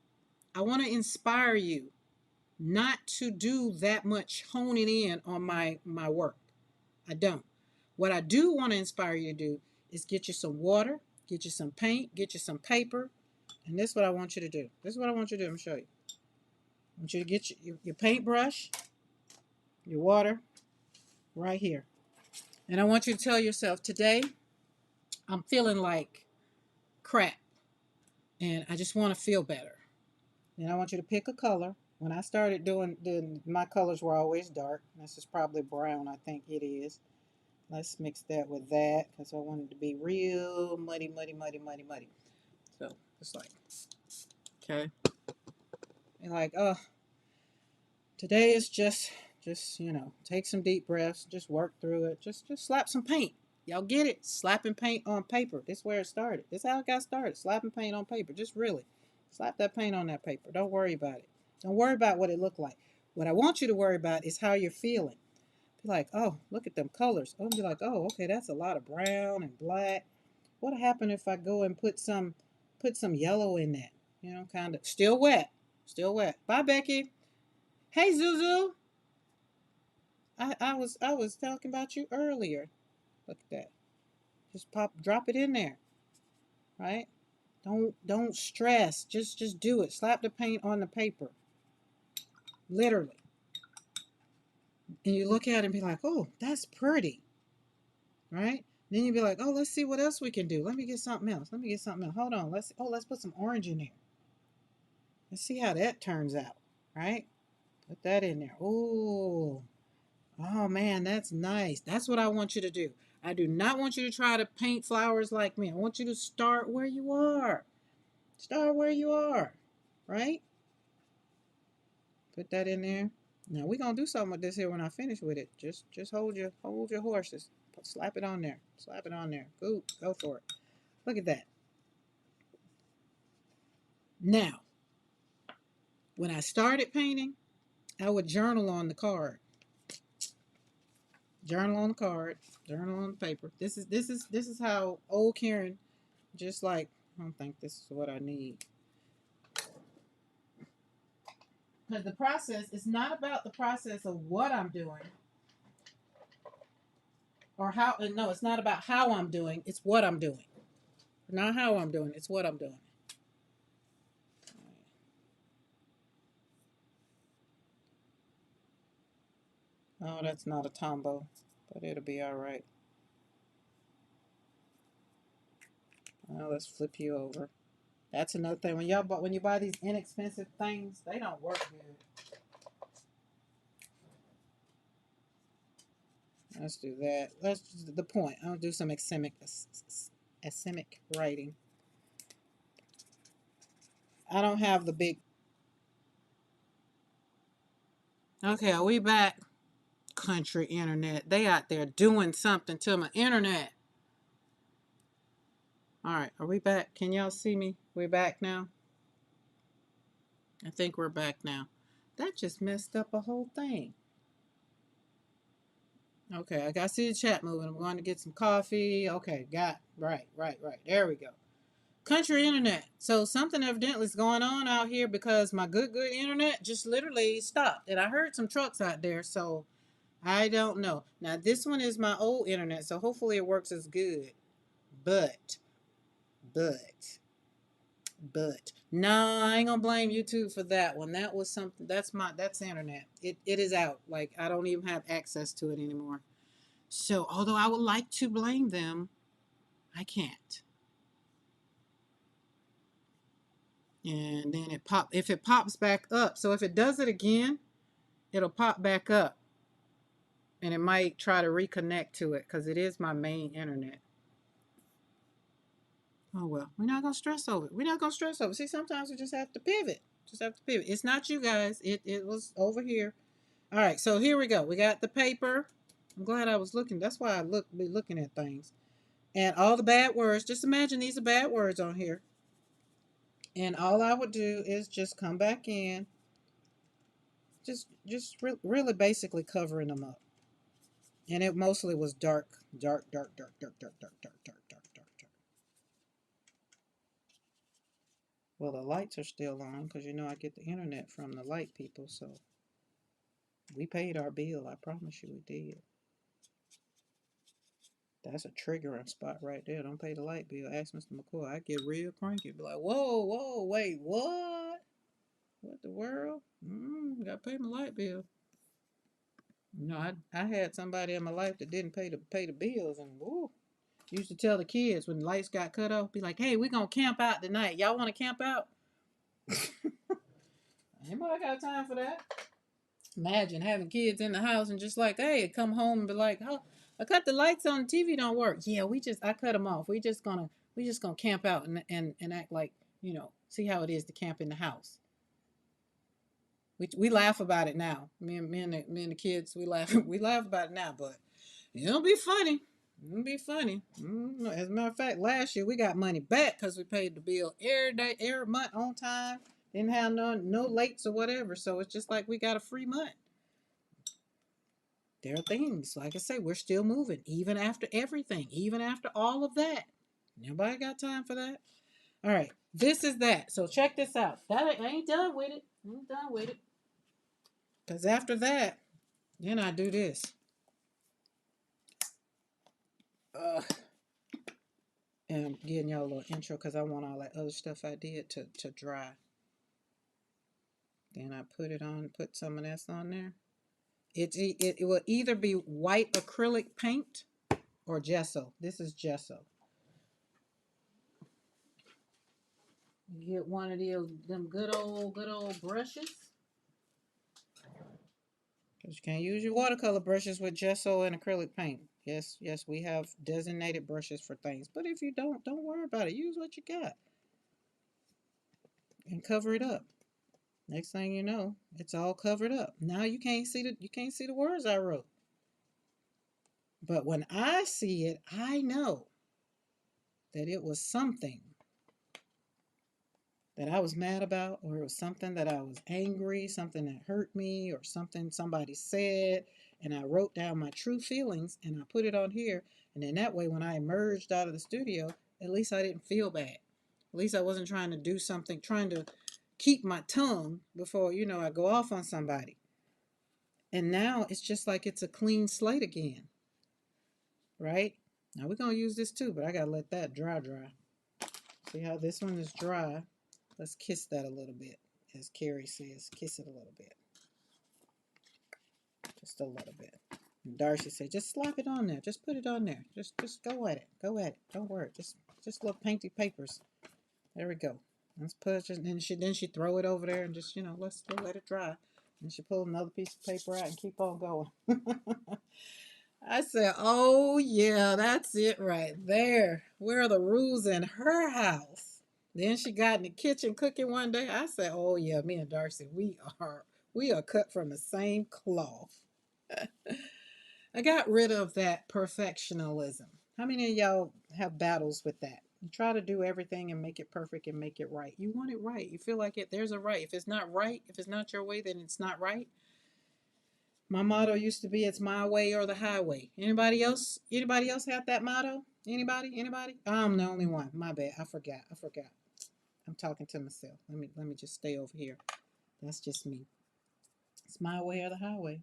I want to inspire you not to do that much honing in on my work. I don't. What I do want to inspire you to do is get you some water, get you some paint, get you some paper, and this is what I want you to do. This is what I want you to do. I'm going to show you. I want you to get your paintbrush, your water, right here. And I want you to tell yourself, today, I'm feeling like crap, and I just want to feel better. And I want you to pick a color. When I started doing my colors were always dark. This is probably brown, I think it is. Let's mix that with that because I want it to be real muddy, muddy, muddy, muddy, muddy. So it's like, okay. And like, today is just take some deep breaths, just work through it, just slap some paint. Y'all get it? Slapping paint on paper. This is where it started. This is how it got started. Slapping paint on paper. Just really slap that paint on that paper. Don't worry about it. Don't worry about what it looked like. What I want you to worry about is how you're feeling. Be like, oh, look at them colors. Oh, be like, oh, okay, that's a lot of brown and black. What happened if I go and put some yellow in that? Kind of still wet. Still wet. Bye, Becky. Hey, Zuzu. I was talking about you earlier. Look at that. Just drop it in there. Right? Don't stress. Just do it. Slap the paint on the paper. Literally. And you look at it and be like, oh, that's pretty. Right? Then you'd be like, oh, let's see what else we can do. Let me get something else. Hold on. Let's put some orange in there. Let's see how that turns out. Right? Put that in there. Oh man, that's nice. That's what I want you to do. I do not want you to try to paint flowers like me. I want you to start where you are. Start where you are. Right? Put that in there. Now we're gonna do something with this here when I finish with it. Just hold your horses. Slap it on there. Slap it on there. Go for it. Look at that. Now, when I started painting, I would journal on the card. Journal on the card. Journal on the paper. This is how old Karen, just like, I don't think this is what I need. Because the process is not about the process of what I'm doing or how, no, it's not about how I'm doing, it's what I'm doing. Not how I'm doing, it's what I'm doing. Oh, that's not a Tombow, but it'll be all right. Well, let's flip you over. That's another thing. When you buy these inexpensive things, they don't work good. Let's do that. Let's the point. I'll do some asemic writing. I don't have the big. Okay, are we back? Country internet. They out there doing something to my internet. All right, are we back? Can y'all see me? We're back now. I think we're back now. That just messed up a whole thing. Okay, I got to see the chat moving. I'm going to get some coffee. Okay, got right. There we go. Country internet. So something evidently is going on out here because my good internet just literally stopped. And I heard some trucks out there, so I don't know. Now this one is my old internet, so hopefully it works as good. But no, I ain't gonna blame YouTube for that one. That was something. That's internet. It is out. Like I don't even have access to it anymore. So although I would like to blame them, I can't. And then if it pops back up. So if it does it again, it'll pop back up. And it might try to reconnect to it because it is my main internet. Oh well, we're not gonna stress over it. We're not gonna stress over it. See, sometimes we just have to pivot. It's not you guys. It was over here. All right, so here we go. We got the paper. I'm glad I was looking. That's why I be looking at things. And all the bad words. Just imagine these are bad words on here. And all I would do is just come back in. Really basically covering them up. And it mostly was dark. Well, the lights are still on because you know I get the internet from the light people, so we paid our bill. I promise you we did. That's a triggering spot right there. Don't pay the light bill. Ask Mr. McCoy. I get real cranky. Be like, whoa, wait, what? What the world? Gotta pay my light bill. You know, I had somebody in my life that didn't pay the bills, and used to tell the kids when the lights got cut off, be like, hey, we're gonna camp out tonight. Y'all want to camp out? Anybody got time for that? Imagine having kids in the house and just like, hey, come home and be like, oh, I cut the lights on, the TV don't work. Yeah, I cut them off. We just gonna camp out and act like, see how it is to camp in the house. We laugh about it now. Me and the kids, we laugh about it now, but it'll be funny. It'll be funny. As a matter of fact, last year we got money back because we paid the bill every day, every month on time. Didn't have no lates or whatever. So it's just like we got a free month. There are things, like I say, we're still moving, even after everything, even after all of that. Nobody got time for that. All right, this is that. So check this out. I ain't done with it. Because after that, then I do this. And I'm getting y'all a little intro because I want all that other stuff I did to dry. Then I put some of this on there. It will either be white acrylic paint or gesso. This is gesso. You get one of them good old brushes. Because you can't use your watercolor brushes with gesso and acrylic paint. Yes, we have designated brushes for things. But if you don't worry about it. Use what you got. And cover it up. Next thing you know, it's all covered up. Now you can't see the words I wrote. But when I see it, I know that it was something that I was mad about, or it was something that I was angry, something that hurt me, or something somebody said, and I wrote down my true feelings and I put it on here. And then that way, when I emerged out of the studio, at least I didn't feel bad. At least I wasn't trying to do something, trying to keep my tongue before, I go off on somebody. And now it's just like it's a clean slate again, right? Now we're going to use this too, but I got to let that dry. See how this one is dry? Let's kiss that a little bit. As Carrie says, kiss it a little bit. Just a little bit. And Darcy said, just slap it on there. Just put it on there. Just go at it. Go at it. Don't worry. Just little painty papers. There we go. Let's put it, and then she throw it over there and just, let's let it dry. And she pull another piece of paper out and keep on going. I said, oh yeah, that's it right there. Where are the rules in her house? Then she got in the kitchen cooking one day. I said, oh yeah, me and Darcy, we are cut from the same cloth. I got rid of that perfectionism. How many of y'all have battles with that? You try to do everything and make it perfect and make it right. You want it right. You feel like there's a right. If it's not right, if it's not your way, then it's not right. My motto used to be, it's my way or the highway. Anybody else? Anybody else have that motto? Anybody? Anybody? I'm the only one. My bad. I forgot. I'm talking to myself. Let me just stay over here. That's just me. It's my way or the highway.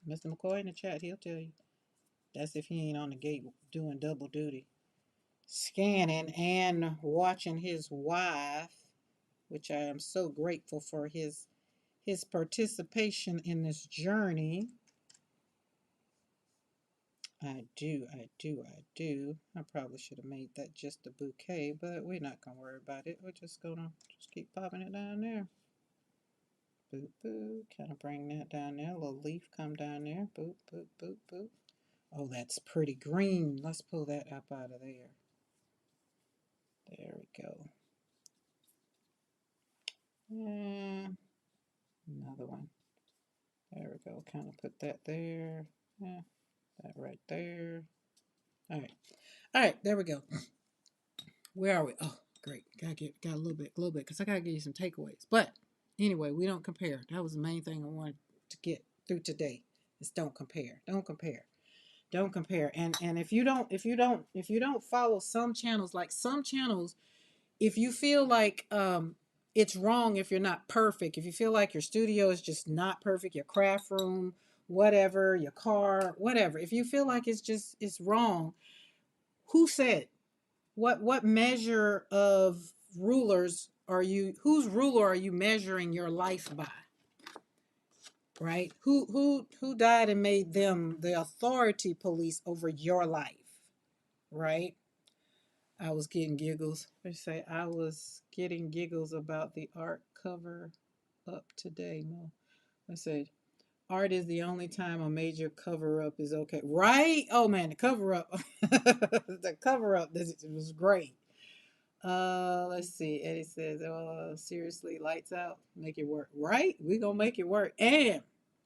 Mr. McCoy in the chat, he'll tell you. That's if he ain't on the gate doing double duty. Scanning and watching his wife, which I am so grateful for his participation in this journey. I do. I probably should have made that just a bouquet, but we're not going to worry about it. We're just going to just keep popping it down there. Boop, boop. Kind of bring that down there. A little leaf come down there. Boop, boop, boop, boop. Oh, that's pretty green. Let's pull that up out of there. There we go. And another one. There we go. Kind of put that there. Yeah, that right there. All right. There we go. Where are we? Oh, great. Got a little bit, because I gotta give you some takeaways. But anyway, we don't compare. That was the main thing I wanted to get through today. Is don't compare. And if you don't follow some channels, like some channels, if you feel like it's wrong, if you're not perfect, if you feel like your studio is just not perfect, your craft room, whatever, your car, whatever, if you feel like it's wrong, who said? What measure of rulers are you, whose ruler are you measuring your life by? Right? Who died and made them the authority police over your life? Right? I was getting giggles. They say I was getting giggles about the art cover up today. No. I said art is the only time a major cover up is okay. Right? Oh man, the cover up. The cover up was great. Let's see. Eddie says, seriously, lights out, make it work. Right? We're gonna make it work. And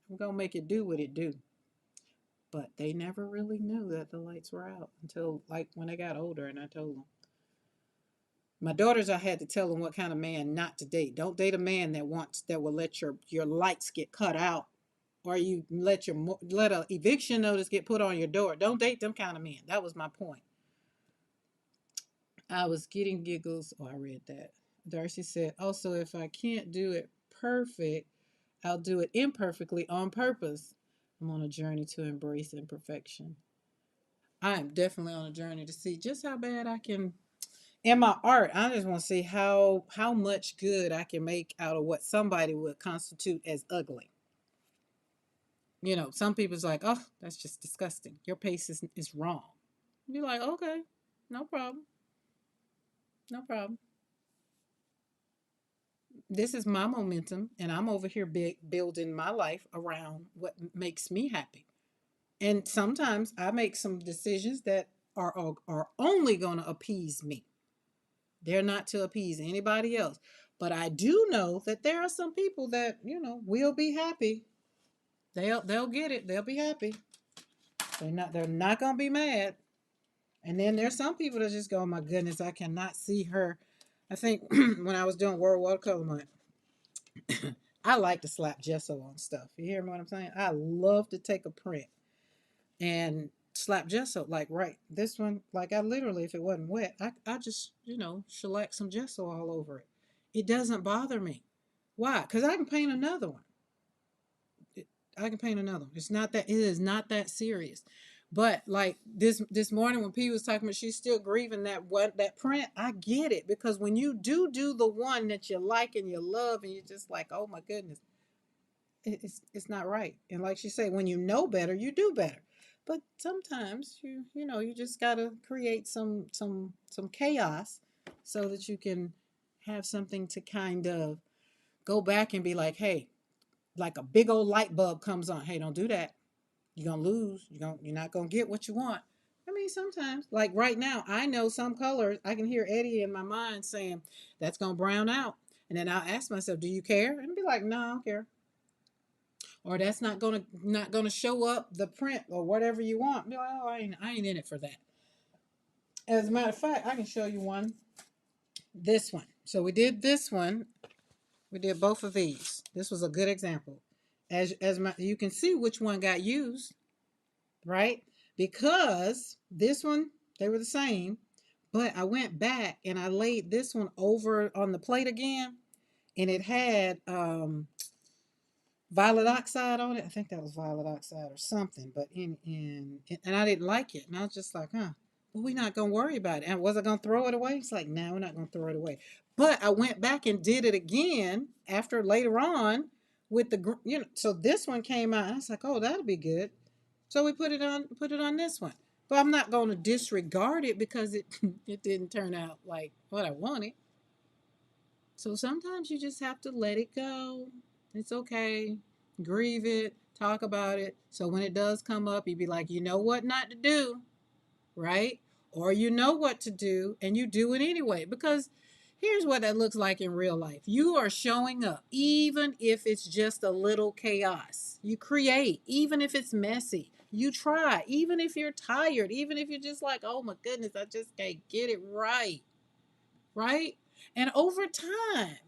we're gonna make it do what it do. But they never really knew that the lights were out until like when they got older, and I told them. My daughters, I had to tell them what kind of man not to date. Don't date a man that will let your lights get cut out, or you let a eviction notice get put on your door. Don't date them kind of men. That was my point. I was getting giggles. Oh, I read that. Darcy said, also, if I can't do it perfect, I'll do it imperfectly on purpose. I'm on a journey to embrace imperfection. I am definitely on a journey to see just how bad I can. In my art, I just want to see how much good I can make out of what somebody would constitute as ugly. Some people's like, oh, that's just disgusting. Your pace is wrong. You're like, okay, no problem. No problem. This is my momentum, and I'm over here building my life around what makes me happy. And sometimes I make some decisions that are only going to appease me. They're not to appease anybody else. But I do know that there are some people that will be happy. They'll get it. They'll be happy. They're not going to be mad. And then there's some people that just go, oh my goodness, I cannot see her I think when I was doing World Watercolor Month, I like to slap gesso on stuff. You hear me what I'm saying? I love to take a print and slap gesso. Like, right, this one, like I literally, if it wasn't wet, I just, shellac some gesso all over it. It doesn't bother me. Why? Because I can paint another one. I can paint another one. It is not that serious. But like this morning when P was talking about she's still grieving that print, I get it, because when you do the one that you like and you love and you're just like, oh my goodness, it's not right. And like she said, when you know better, you do better. But sometimes you just gotta create some chaos so that you can have something to kind of go back and be like, hey, like a big old light bulb comes on. Hey, don't do that. You're gonna lose. You're not gonna get what you want. I mean, sometimes, like right now, I know some colors. I can hear Eddie in my mind saying that's gonna brown out, and then I'll ask myself, "Do you care?" And be like, "No, I don't care." Or that's not gonna show up the print or whatever you want. Be like, "Oh, I ain't in it for that." As a matter of fact, I can show you one. This one. So we did this one. We did both of these. This was a good example. You can see which one got used, right? Because this one, they were the same, but I went back and I laid this one over on the plate again, and it had violet oxide on it. I think that was violet oxide or something, but and I didn't like it, and I was just like, huh. Well, we're not gonna worry about it. And was I gonna throw it away? It's like, no, we're not gonna throw it away. But I went back and did it again after later on with so this one came out, and I was like, oh, that'll be good. So we put it on this one. But I'm not going to disregard it because it it didn't turn out like what I wanted. So sometimes you just have to let it go. It's okay. Grieve it, talk about it. So when it does come up, you be like, you know what not to do, right? Or you know what to do and you do it anyway. Because here's what that looks like in real life. You are showing up, even if it's just a little chaos. You create, even if it's messy. You try, even if you're tired, even if you're just like, oh my goodness, I just can't get it right. Right? And over time,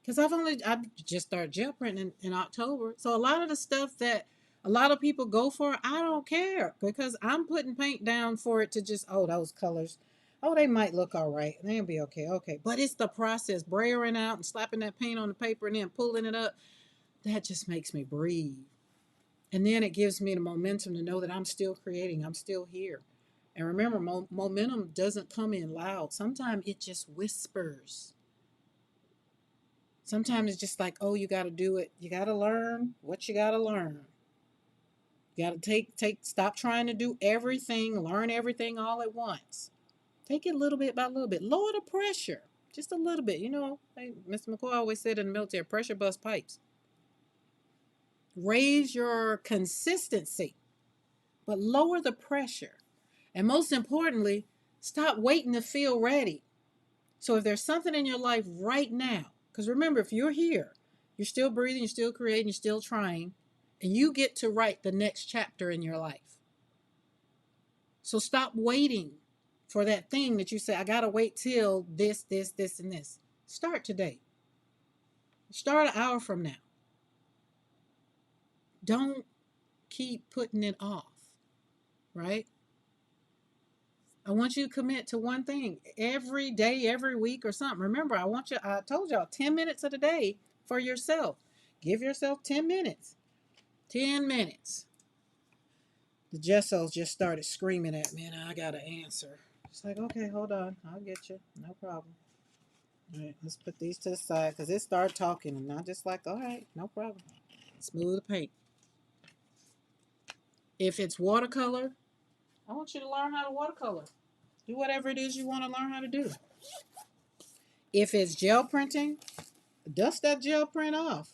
because I just started gel printing in October. So a lot of the stuff that a lot of people go for, I don't care, because I'm putting paint down for it to just, oh, those colors, oh, they might look all right. They'll be okay. Okay. But it's the process, brayering out and slapping that paint on the paper and then pulling it up. That just makes me breathe. And then it gives me the momentum to know that I'm still creating. I'm still here. And remember, momentum doesn't come in loud. Sometimes it just whispers. Sometimes it's just like, oh, you got to do it. You got to learn what you got to learn. You got to stop trying to do everything, learn everything all at once. Take it little bit by little bit. Lower the pressure just a little bit. Mr. McCoy always said in the military, pressure bust pipes. Raise your consistency, but lower the pressure. And most importantly, stop waiting to feel ready. So if there's something in your life right now, because remember, if you're here, you're still breathing, you're still creating, you're still trying, and you get to write the next chapter in your life. So stop waiting for that thing that you say, I got to wait till this, and this. Start today. Start an hour from now. Don't keep putting it off, right? I want you to commit to one thing every day, every week, or something. Remember, I told y'all 10 minutes of the day for yourself. Give yourself 10 minutes. 10 minutes. The Jessos just started screaming at me, and I got to answer. It's like, okay, hold on. I'll get you. No problem. All right, let's put these to the side because it started talking, and I'm just like, all right, no problem. Smooth the paint. If it's watercolor, I want you to learn how to watercolor. Do whatever it is you want to learn how to do. If it's gel printing, dust that gel print off.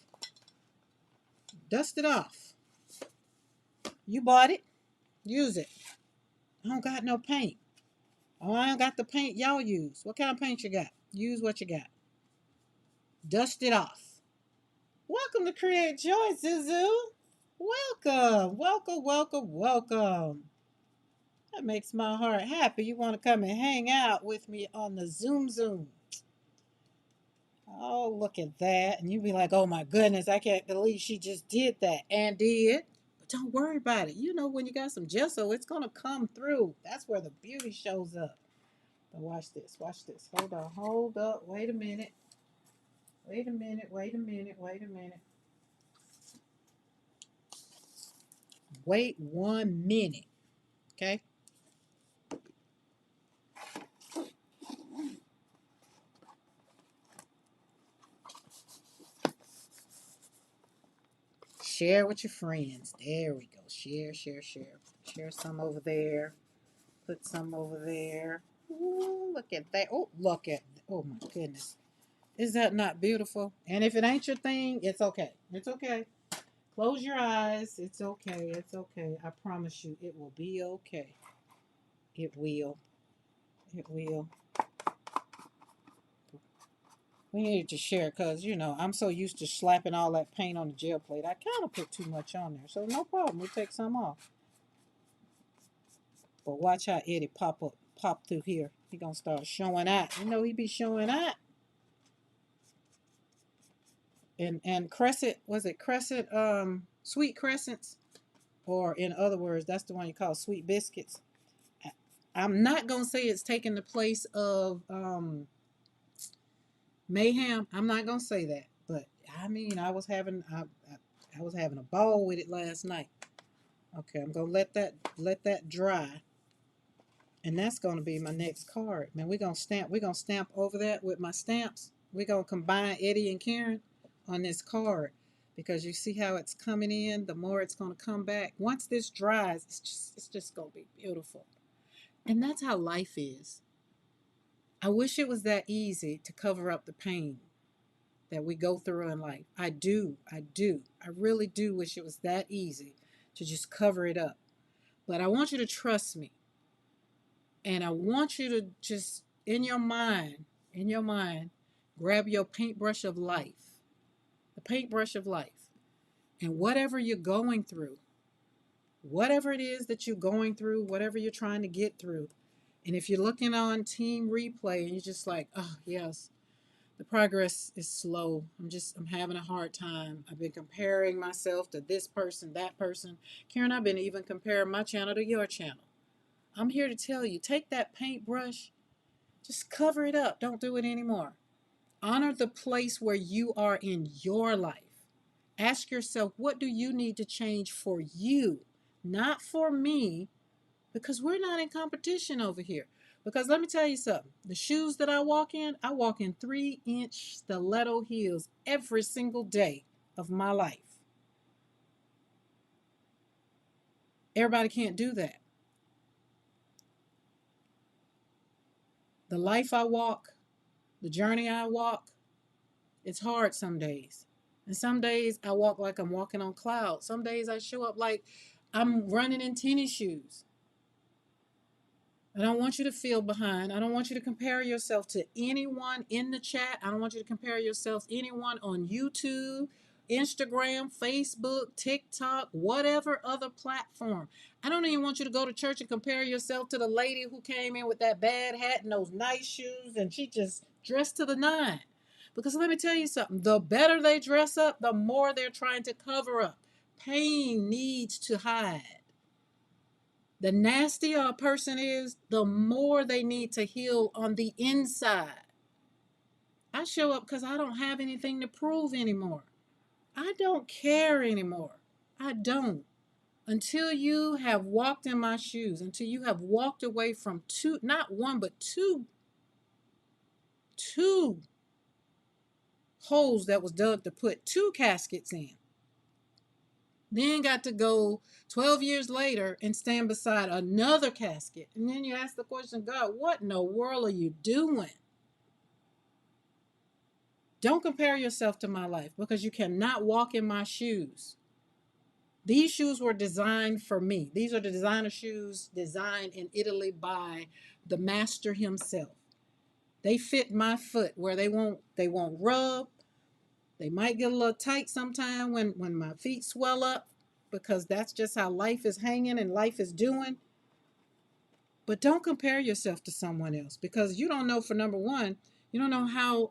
Dust it off. You bought it. Use it. I don't got no paint. Oh, I don't got the paint y'all use. What kind of paint you got? Use what you got. Dust it off. Welcome to Create Joy, Zuzu. Welcome. Welcome, welcome, welcome. That makes my heart happy. You want to come and hang out with me on the Zoom. Oh, look at that. And you be like, oh my goodness, I can't believe she just did that and did. But don't worry about it. You know, when you got some gesso, it's going to come through. That's where the beauty shows up. But watch this. Watch this. Hold on. Hold up. Wait a minute. Wait a minute. Wait a minute. Wait a minute. Wait 1 minute. Okay? Share with your friends. There we go. Share, share, share. Share some over there. Put some over there. Ooh, look at that. Oh, look at. Oh my goodness. Is that not beautiful? And if it ain't your thing, it's okay. It's okay. Close your eyes. It's okay. It's okay. I promise you, it will be okay. It will. It will. We needed to share because, you know, I'm so used to slapping all that paint on the gel plate. I kind of put too much on there. So no problem. We'll take some off. But watch how Eddie pop through here. He gonna start showing out. You know he be showing out. And crescent, was it crescent, sweet crescents? Or in other words, that's the one you call sweet biscuits. I'm not gonna say it's taking the place of mayhem. I'm not gonna say that. But I mean I was having a ball with it last night. Okay, I'm gonna let that dry. And that's going to be my next card. Man, we're gonna stamp over that with my stamps. We're gonna combine Eddie and Karen on this card because you see how it's coming in, the more it's gonna come back. Once this dries, it's just gonna be beautiful. And that's how life is. I wish it was that easy to cover up the pain that we go through in life. I do. I really do wish it was that easy to just cover it up. But I want you to trust me. And I want you to just, in your mind, grab your paintbrush of life, the paintbrush of life. And whatever you're going through, whatever it is that you're going through, whatever you're trying to get through, and if you're looking on Team Replay and you're just like, oh, yes, the progress is slow. I'm having a hard time. I've been comparing myself to this person, that person. Karen, I've been even comparing my channel to your channel. I'm here to tell you, take that paintbrush. Just cover it up. Don't do it anymore. Honor the place where you are in your life. Ask yourself, what do you need to change for you? Not for me, because we're not in competition over here. Because let me tell you something. The shoes that I walk in 3-inch stiletto heels every single day of my life. Everybody can't do that. The life I walk, the journey I walk, it's hard some days. And some days I walk like I'm walking on clouds. Some days I show up like I'm running in tennis shoes. I don't want you to feel behind. I don't want you to compare yourself to anyone in the chat. I don't want you to compare yourself to anyone on YouTube, Instagram, Facebook, TikTok, whatever other platform. I don't even want you to go to church and compare yourself to the lady who came in with that bad hat and those nice shoes and she just dressed to the nine. Because let me tell you something, the better they dress up, the more they're trying to cover up. Pain needs to hide. The nastier a person is, the more they need to heal on the inside. I show up because I don't have anything to prove anymore. I don't care anymore. I don't. Until you have walked in my shoes, until you have walked away from two, not one, but two holes that was dug to put two caskets in. Then got to go 12 years later and stand beside another casket. And then you ask the question, God, what in the world are you doing? Don't compare yourself to my life because you cannot walk in my shoes. These shoes were designed for me. These are the designer shoes designed in Italy by the master himself. They fit my foot where they won't rub. They might get a little tight sometime when my feet swell up because that's just how life is hanging and life is doing. But don't compare yourself to someone else, because you don't know, for number one, you don't know how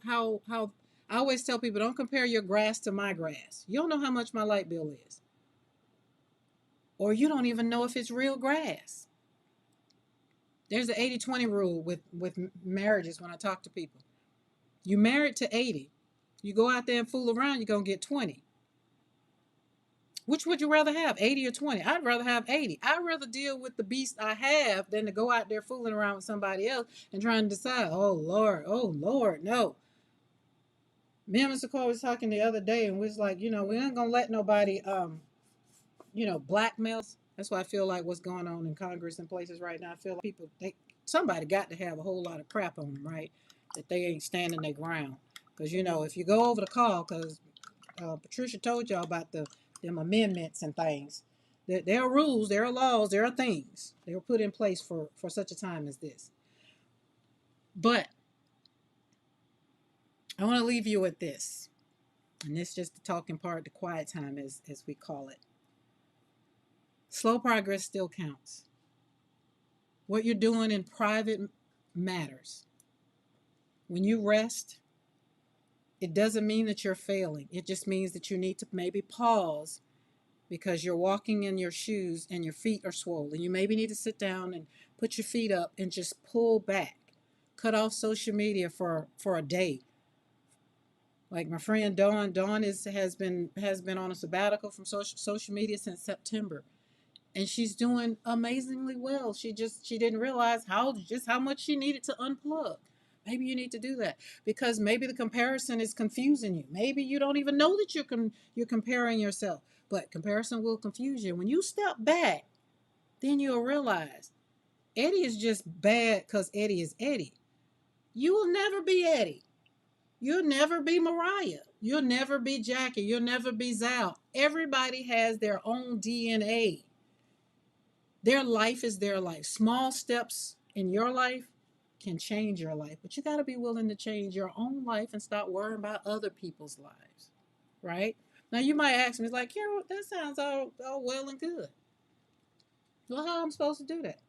I always tell people, don't compare your grass to my grass. You don't know how much my light bill is. Or you don't even know if it's real grass. There's an 80-20 rule with marriages when I talk to people. You married to 80. You go out there and fool around, you're going to get 20. Which would you rather have, 80 or 20? I'd rather have 80. I'd rather deal with the beast I have than to go out there fooling around with somebody else and trying to decide, oh Lord, no. Me and Mr. Cole was talking the other day, and we was like, we ain't going to let nobody, blackmail us. That's why I feel like what's going on in Congress and places right now. I feel like somebody got to have a whole lot of crap on them, right? That they ain't standing their ground. Because, if you go over the call, because Patricia told y'all about them amendments and things. There are rules, there are laws, there are things. They were put in place for such a time as this. But I want to leave you with this. And this is just the talking part, the quiet time, as we call it. Slow progress still counts. What you're doing in private matters. When you rest, it doesn't mean that you're failing. It just means that you need to maybe pause, because you're walking in your shoes and your feet are swollen. You maybe need to sit down and put your feet up and just pull back. Cut off social media for a day. Like my friend Dawn has been on a sabbatical from social media since September. And she's doing amazingly well. She didn't realize how much she needed to unplug. Maybe you need to do that, because maybe the comparison is confusing you. Maybe you don't even know that you're comparing yourself, but comparison will confuse you. When you step back, then you'll realize Eddie is just bad because Eddie is Eddie. You will never be Eddie. You'll never be Mariah. You'll never be Jackie. You'll never be Zal. Everybody has their own DNA. Their life is their life. Small steps in your life can change your life, but you got to be willing to change your own life and stop worrying about other people's lives, right? Now, you might ask me, like, Carol, that sounds all well and good. Well, how am I supposed to do that?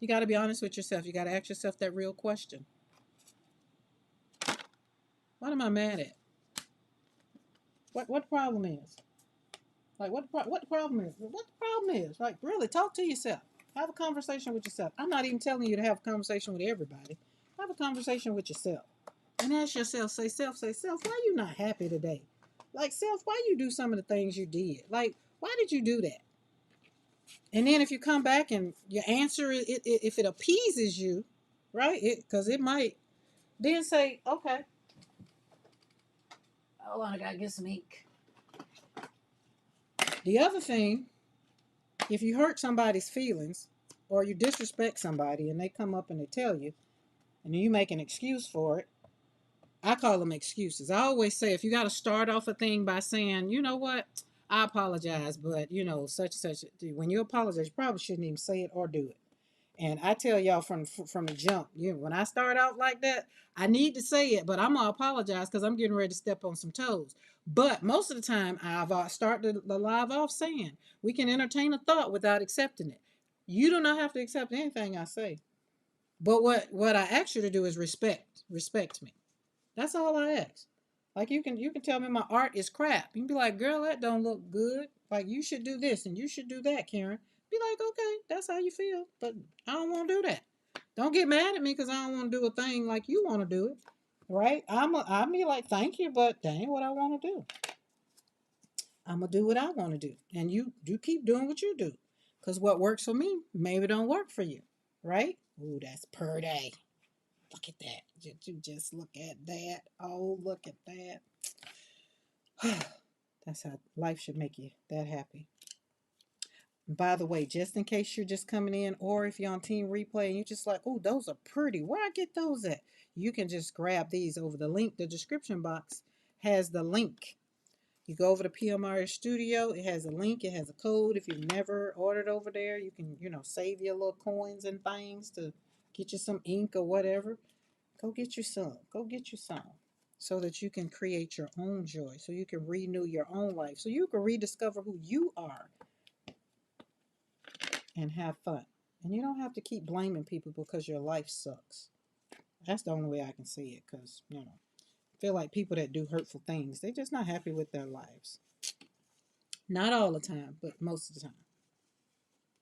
You got to be honest with yourself. You got to ask yourself that real question. What am I mad at? What the problem is? Like, what the problem is? What the problem is? Like, really, talk to yourself. Have a conversation with yourself. I'm not even telling you to have a conversation with everybody. Have a conversation with yourself. And ask yourself, say, self, why you not happy today? Like, self, why you do some of the things you did? Like, why did you do that? And then if you come back and your answer, if it appeases you, right, because it might, then say, okay. Hold on, I got to get some ink. The other thing, if you hurt somebody's feelings or you disrespect somebody and they come up and they tell you, and you make an excuse for it, I call them excuses. I always say, if you got to start off a thing by saying, you know what, I apologize, but such and such. When you apologize, you probably shouldn't even say it or do it. And I tell y'all from the jump, when I start out like that, I need to say it, but I'm gonna apologize because I'm getting ready to step on some toes. But most of the time, I've started the live off saying, we can entertain a thought without accepting it. You do not have to accept anything I say. But what I ask you to do is respect me. That's all I ask. Like, you can tell me my art is crap. You can be like, girl, that don't look good. Like, you should do this and you should do that, Karen. Be like, okay, that's how you feel, but I don't want to do that. Don't get mad at me because I don't want to do a thing like you want to do it, right? I'm be like, thank you, but that ain't what I want to do. I'm gonna do what I want to do, and you keep doing what you do, because what works for me maybe don't work for you, right? Ooh, that's pretty. Look at that. You just look at that. Oh, look at that. That's how life should make you that happy. By the way, just in case you're just coming in, or if you're on Team Replay and you're just like, oh, those are pretty. Where I get those at? You can just grab these over the link. The description box has the link. You go over to PMR Studio. It has a link. It has a code. If you've never ordered over there, you can, save your little coins and things to get you some ink or whatever. Go get you some. Go get you some. So that you can create your own joy. So you can renew your own life. So you can rediscover who you are. And have fun. And you don't have to keep blaming people because your life sucks. That's the only way I can see it, because, I feel like people that do hurtful things, they're just not happy with their lives. Not all the time, but most of the time.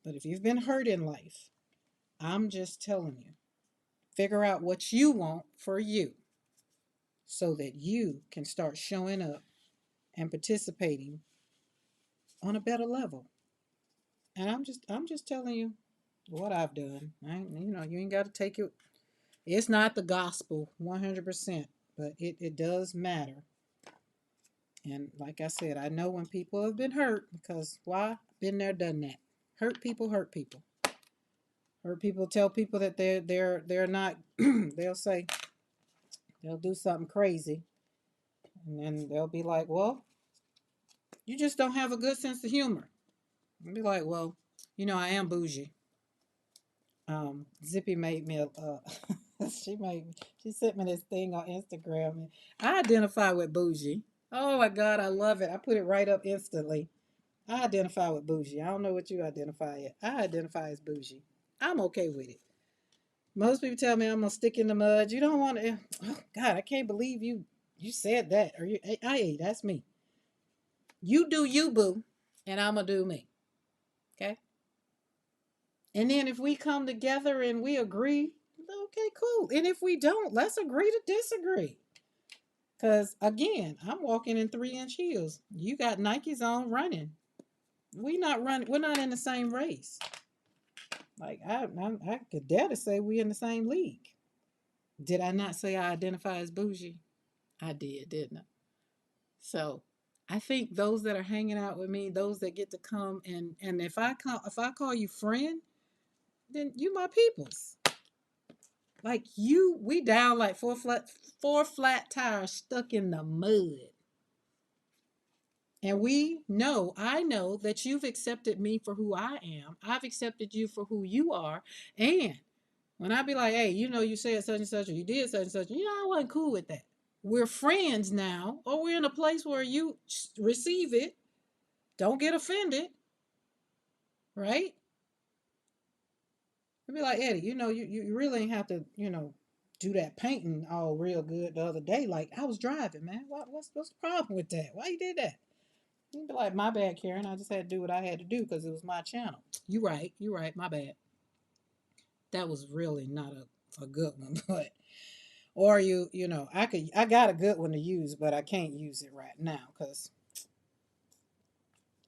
But if you've been hurt in life, I'm just telling you, figure out what you want for you so that you can start showing up and participating on a better level. And I'm just telling you what I've done. You ain't got to take it. It's not the gospel 100%, but it does matter. And like I said, I know when people have been hurt, because why? Been there, done that. Hurt people hurt people. Hurt people tell people that they're not. They'll say they'll do something crazy, and then they'll be like, "Well, you just don't have a good sense of humor." I'll be like, "Well, I am bougie." Zippy made me she sent me this thing on Instagram, and I identify with bougie. Oh my God, I love it. I put it right up instantly. I identify with bougie. I don't know what you identify as. I identify as bougie. I'm okay with it. Most people tell me I'm gonna stick in the mud. You don't want to. Oh God, I can't believe you said that. Or that's me. You do you, boo, and I'm gonna do me. Okay. And then if we come together and we agree, okay, cool. And if we don't, let's agree to disagree. Cause again, I'm walking in 3-inch heels. You got Nikes on running. We not running. We're not in the same race. Like I could dare to say we in the same league. Did I not say I identify as bougie? I did, didn't I? So I think those that are hanging out with me, those that get to come and if I call you friend, then you my peoples. Like we down like four flat tires stuck in the mud. And I know that you've accepted me for who I am. I've accepted you for who you are. And when I be like, hey, you said such and such, or you did such and such, I wasn't cool with that. We're friends now, or we're in a place where you receive it. Don't get offended, right? I'd be like, Eddie, you really ain't have to, do that painting all real good the other day. Like, I was driving, man. What's the problem with that? Why you did that? You'd be like, my bad, Karen. I just had to do what I had to do because it was my channel. You right, my bad. That was really not a good one, but or I got a good one to use, but I can't use it right now because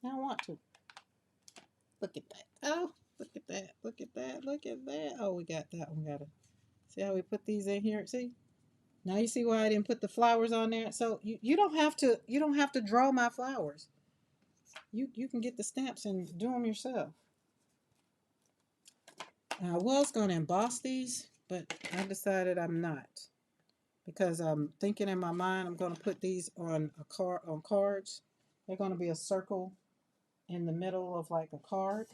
I don't want to. Look at that. Oh, look at that. Look at that. Look at that. Oh, we got that one. Gotta see how we put these in here. See? Now you see why I didn't put the flowers on there? So you don't have to draw my flowers. You can get the stamps and do them yourself. I was gonna emboss these, but I decided I'm not. Because I'm thinking in my mind I'm gonna put these on cards. They're gonna be a circle in the middle of like a card.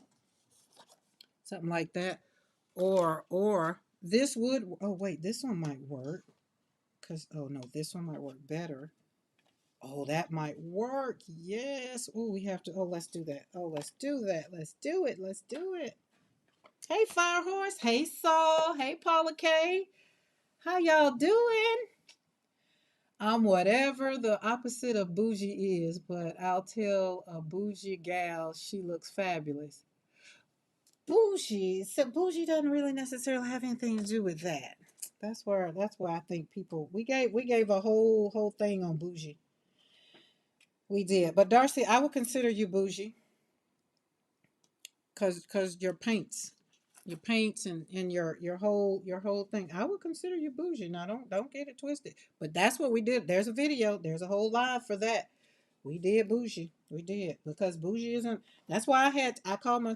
Something like that. Or this would, oh wait, this one might work. Oh no, this one might work better. Oh, that might work. Yes. Oh, we have to, let's do that. Oh, let's do that. Let's do it. Let's do it. Hey, Firehorse. Hey, Saul. Hey, Paula K. How y'all doing? I'm whatever the opposite of bougie is, but I'll tell a bougie gal she looks fabulous. Bougie. So bougie doesn't really necessarily have anything to do with that. That's where I think people we gave a whole thing on bougie. We did. But Darcy, I would consider you bougie cuz your paints and your whole thing. I would consider you bougie. Now don't get it twisted. But that's what we did. There's a video. There's a whole live for that. We did bougie. We did because bougie isn't. That's why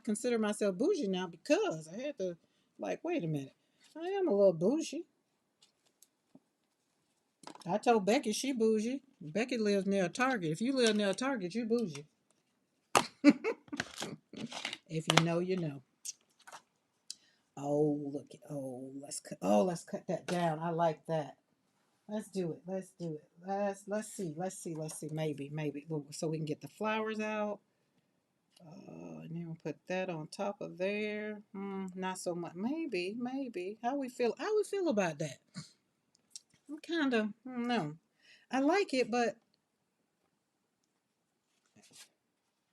consider myself bougie now because I had to like wait a minute. I am a little bougie. I told Becky she bougie. Becky lives near a Target. If you live near a Target, you bougie. If you know, you know. Oh look! Let's cut that down. I like that. Let's do it. Let's do it. Let's see. Maybe so we can get the flowers out. And then we'll put that on top of there. Not so much. Maybe, maybe. How we feel? How we feel about that? I'm kind of, I don't know. I like it, but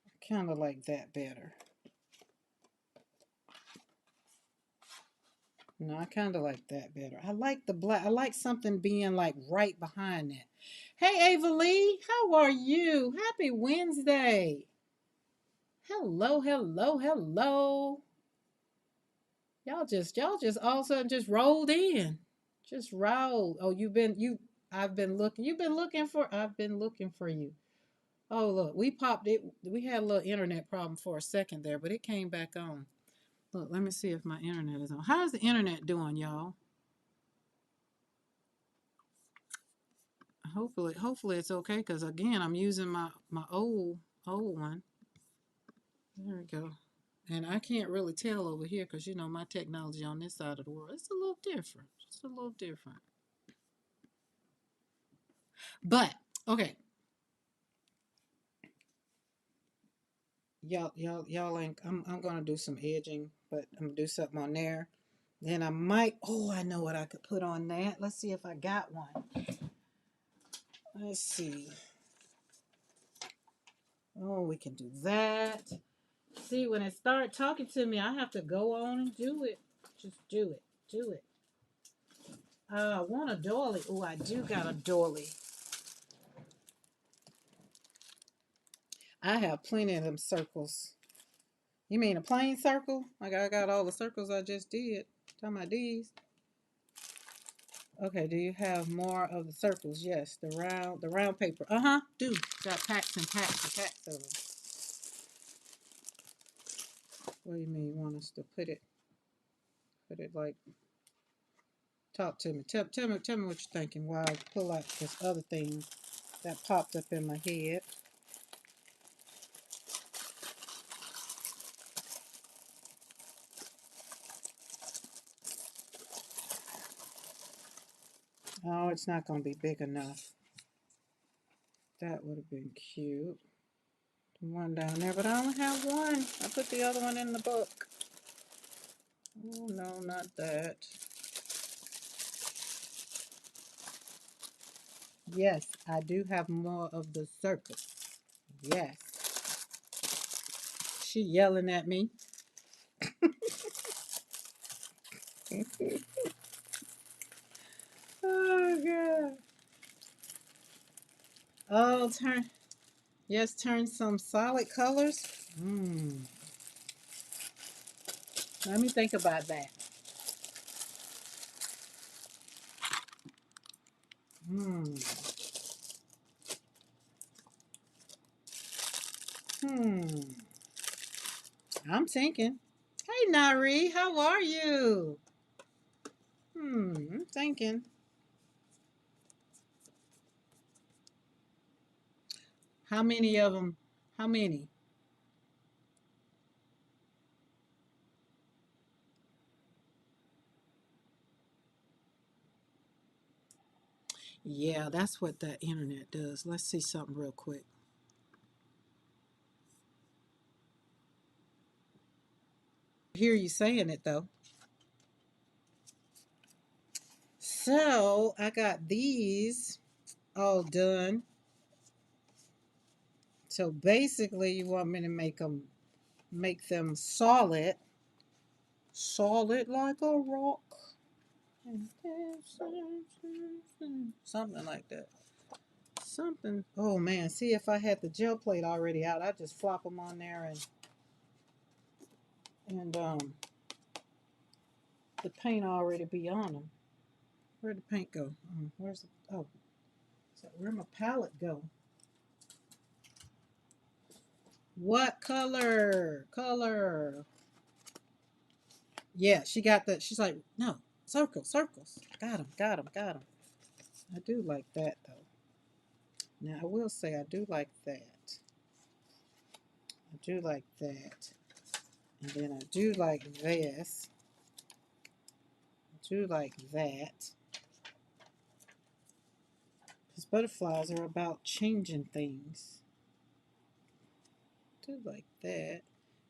I kind of like that better. No, I kind of like that better. I like the black. I like something being like right behind that. Hey, Ava Lee, how are you? Happy Wednesday. Hello, hello, hello. Y'all just all of a sudden just rolled in. Just rolled. Oh, I've been looking. I've been looking for you. Oh, look, we popped it. We had a little internet problem for a second there, but it came back on. Look, let me see if my internet is on. How's the internet doing, y'all? Hopefully it's okay, because again, I'm using my old one. There we go. And I can't really tell over here because you know my technology on this side of the world, it's a little different. Just a little different. But okay, y'all ain't. I'm gonna do some edging, but I'm gonna do something on there. Then I might. Oh, I know what I could put on that. Let's see if I got one. Let's see. Oh, we can do that. See, when it start talking to me, I have to go on and do it. Just do it. Do it. I want a doily. Oh, I do got a doily. I have plenty of them circles. You mean a plain circle? Like I got all the circles I just did. Talking about these. Okay, do you have more of the circles? Yes, the round paper. Do. Got packs and packs and packs of them. What do you mean you want us to put it like, talk to me. Tell me what you're thinking while I pull out this other thing that popped up in my head. Oh, it's not going to be big enough. That would have been cute. The one down there, but I only have one. I put the other one in the book. Oh, no, not that. Yes, I do have more of the circles. Yes. She yelling at me. Oh, God. Oh, turn some solid colors. Let me think about that. Hmm. Hmm. I'm thinking. Hey, Nari, how are you? I'm thinking. How many of them? How many? Yeah, that's what that internet does. Let's see something real quick. I hear you saying it though. So I got these all done. So basically, you want me to make them solid, solid like a rock, something like that. Something. Oh man, see if I had the gel plate already out, I'd just flop them on there and the paint already be on them. Where'd the paint go? Where's the? Oh, so where'd my palette go? What color? Color. Yeah, she got that. She's like, no, circles, circles. Got them, got them, got them. I do like that though. Now I will say I do like that. I do like that. And then I do like this. I do like that. Because butterflies are about changing things. Do like that.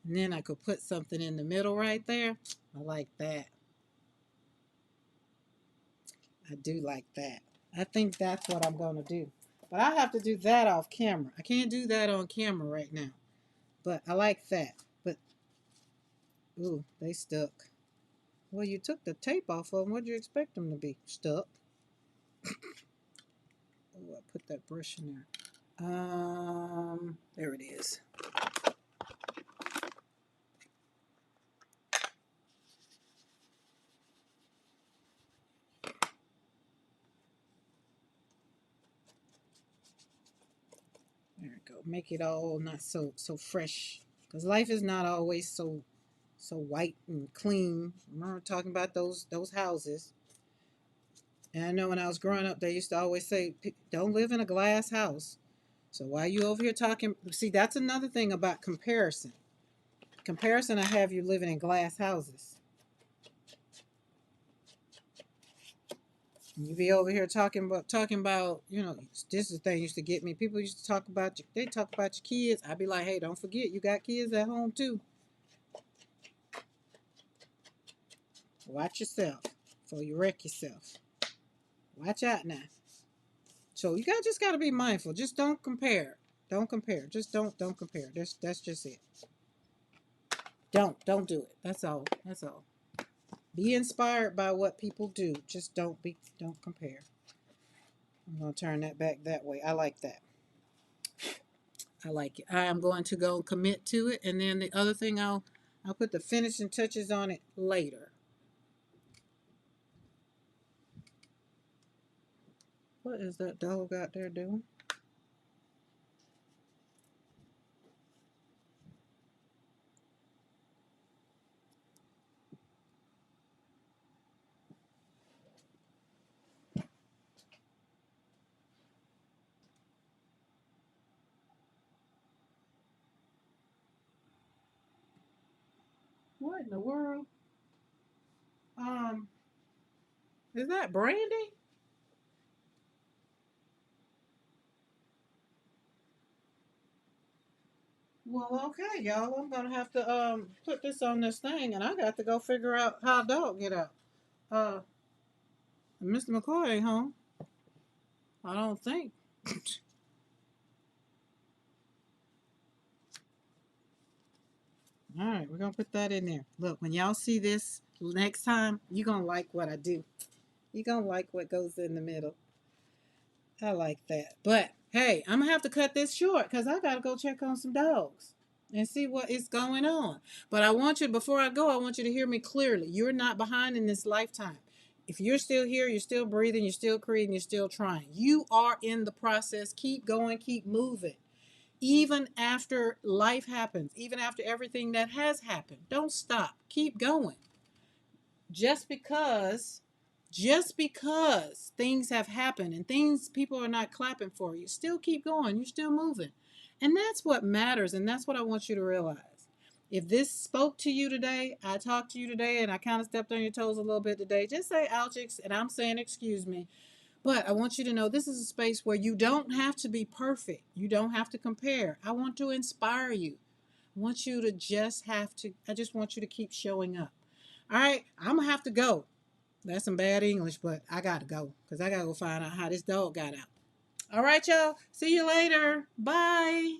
And then I could put something in the middle right there. I like that. I do like that. I think that's what I'm going to do. But I have to do that off camera. I can't do that on camera right now. But I like that. But, ooh, they stuck. Well, you took the tape off of them. What did you expect them to be? Stuck. Oh, I put that brush in there. There it is. There we go. Make it all not so fresh. Because life is not always so white and clean. Remember talking about those houses. And I know when I was growing up, they used to always say, don't live in a glass house. So while you over here talking, see, that's another thing about comparison. Comparison, I have you living in glass houses. You be over here talking about, this is the thing used to get me. People used to talk about, they talk about your kids. I'd be like, hey, don't forget, you got kids at home too. Watch yourself before you wreck yourself. Watch out now. So you just got to be mindful. Just don't compare. Don't compare. Just don't compare. That's just it. Don't do it. That's all. That's all. Be inspired by what people do. Just don't compare. I'm going to turn that back that way. I like that. I like it. I am going to go commit to it, and then the other thing I'll put the finishing touches on it later. What is that dog out there doing? What in the world? Is that Brandy? Well, okay, y'all. I'm gonna have to put this on this thing, and I got to go figure out how dog get out. Uh, Mr. McCoy ain't home. I don't think. All right, we're gonna put that in there. Look, when y'all see this next time, you're gonna like what I do. You're gonna like what goes in the middle. I like that. But hey, I'm gonna have to cut this short because I gotta go check on some dogs and see what is going on. But I want you, before I go, I want you to hear me clearly. You're not behind in this lifetime. If you're still here, you're still breathing, you're still creating, you're still trying. You are in the process. Keep going, keep moving. Even after life happens, even after everything that has happened, don't stop. Keep going. Just because things have happened and things people are not clapping for you, still keep going. You're still moving. And that's what matters, and that's what I want you to realize. If this spoke to you today, I talked to you today, and I kind of stepped on your toes a little bit today, just say ouch, and I'm saying excuse me. But I want you to know this is a space where you don't have to be perfect. You don't have to compare. I want to inspire you. I just want you to keep showing up. All right, I'm going to have to go. That's some bad English, but I got to go because I got to go find out how this dog got out. All right, y'all. See you later. Bye.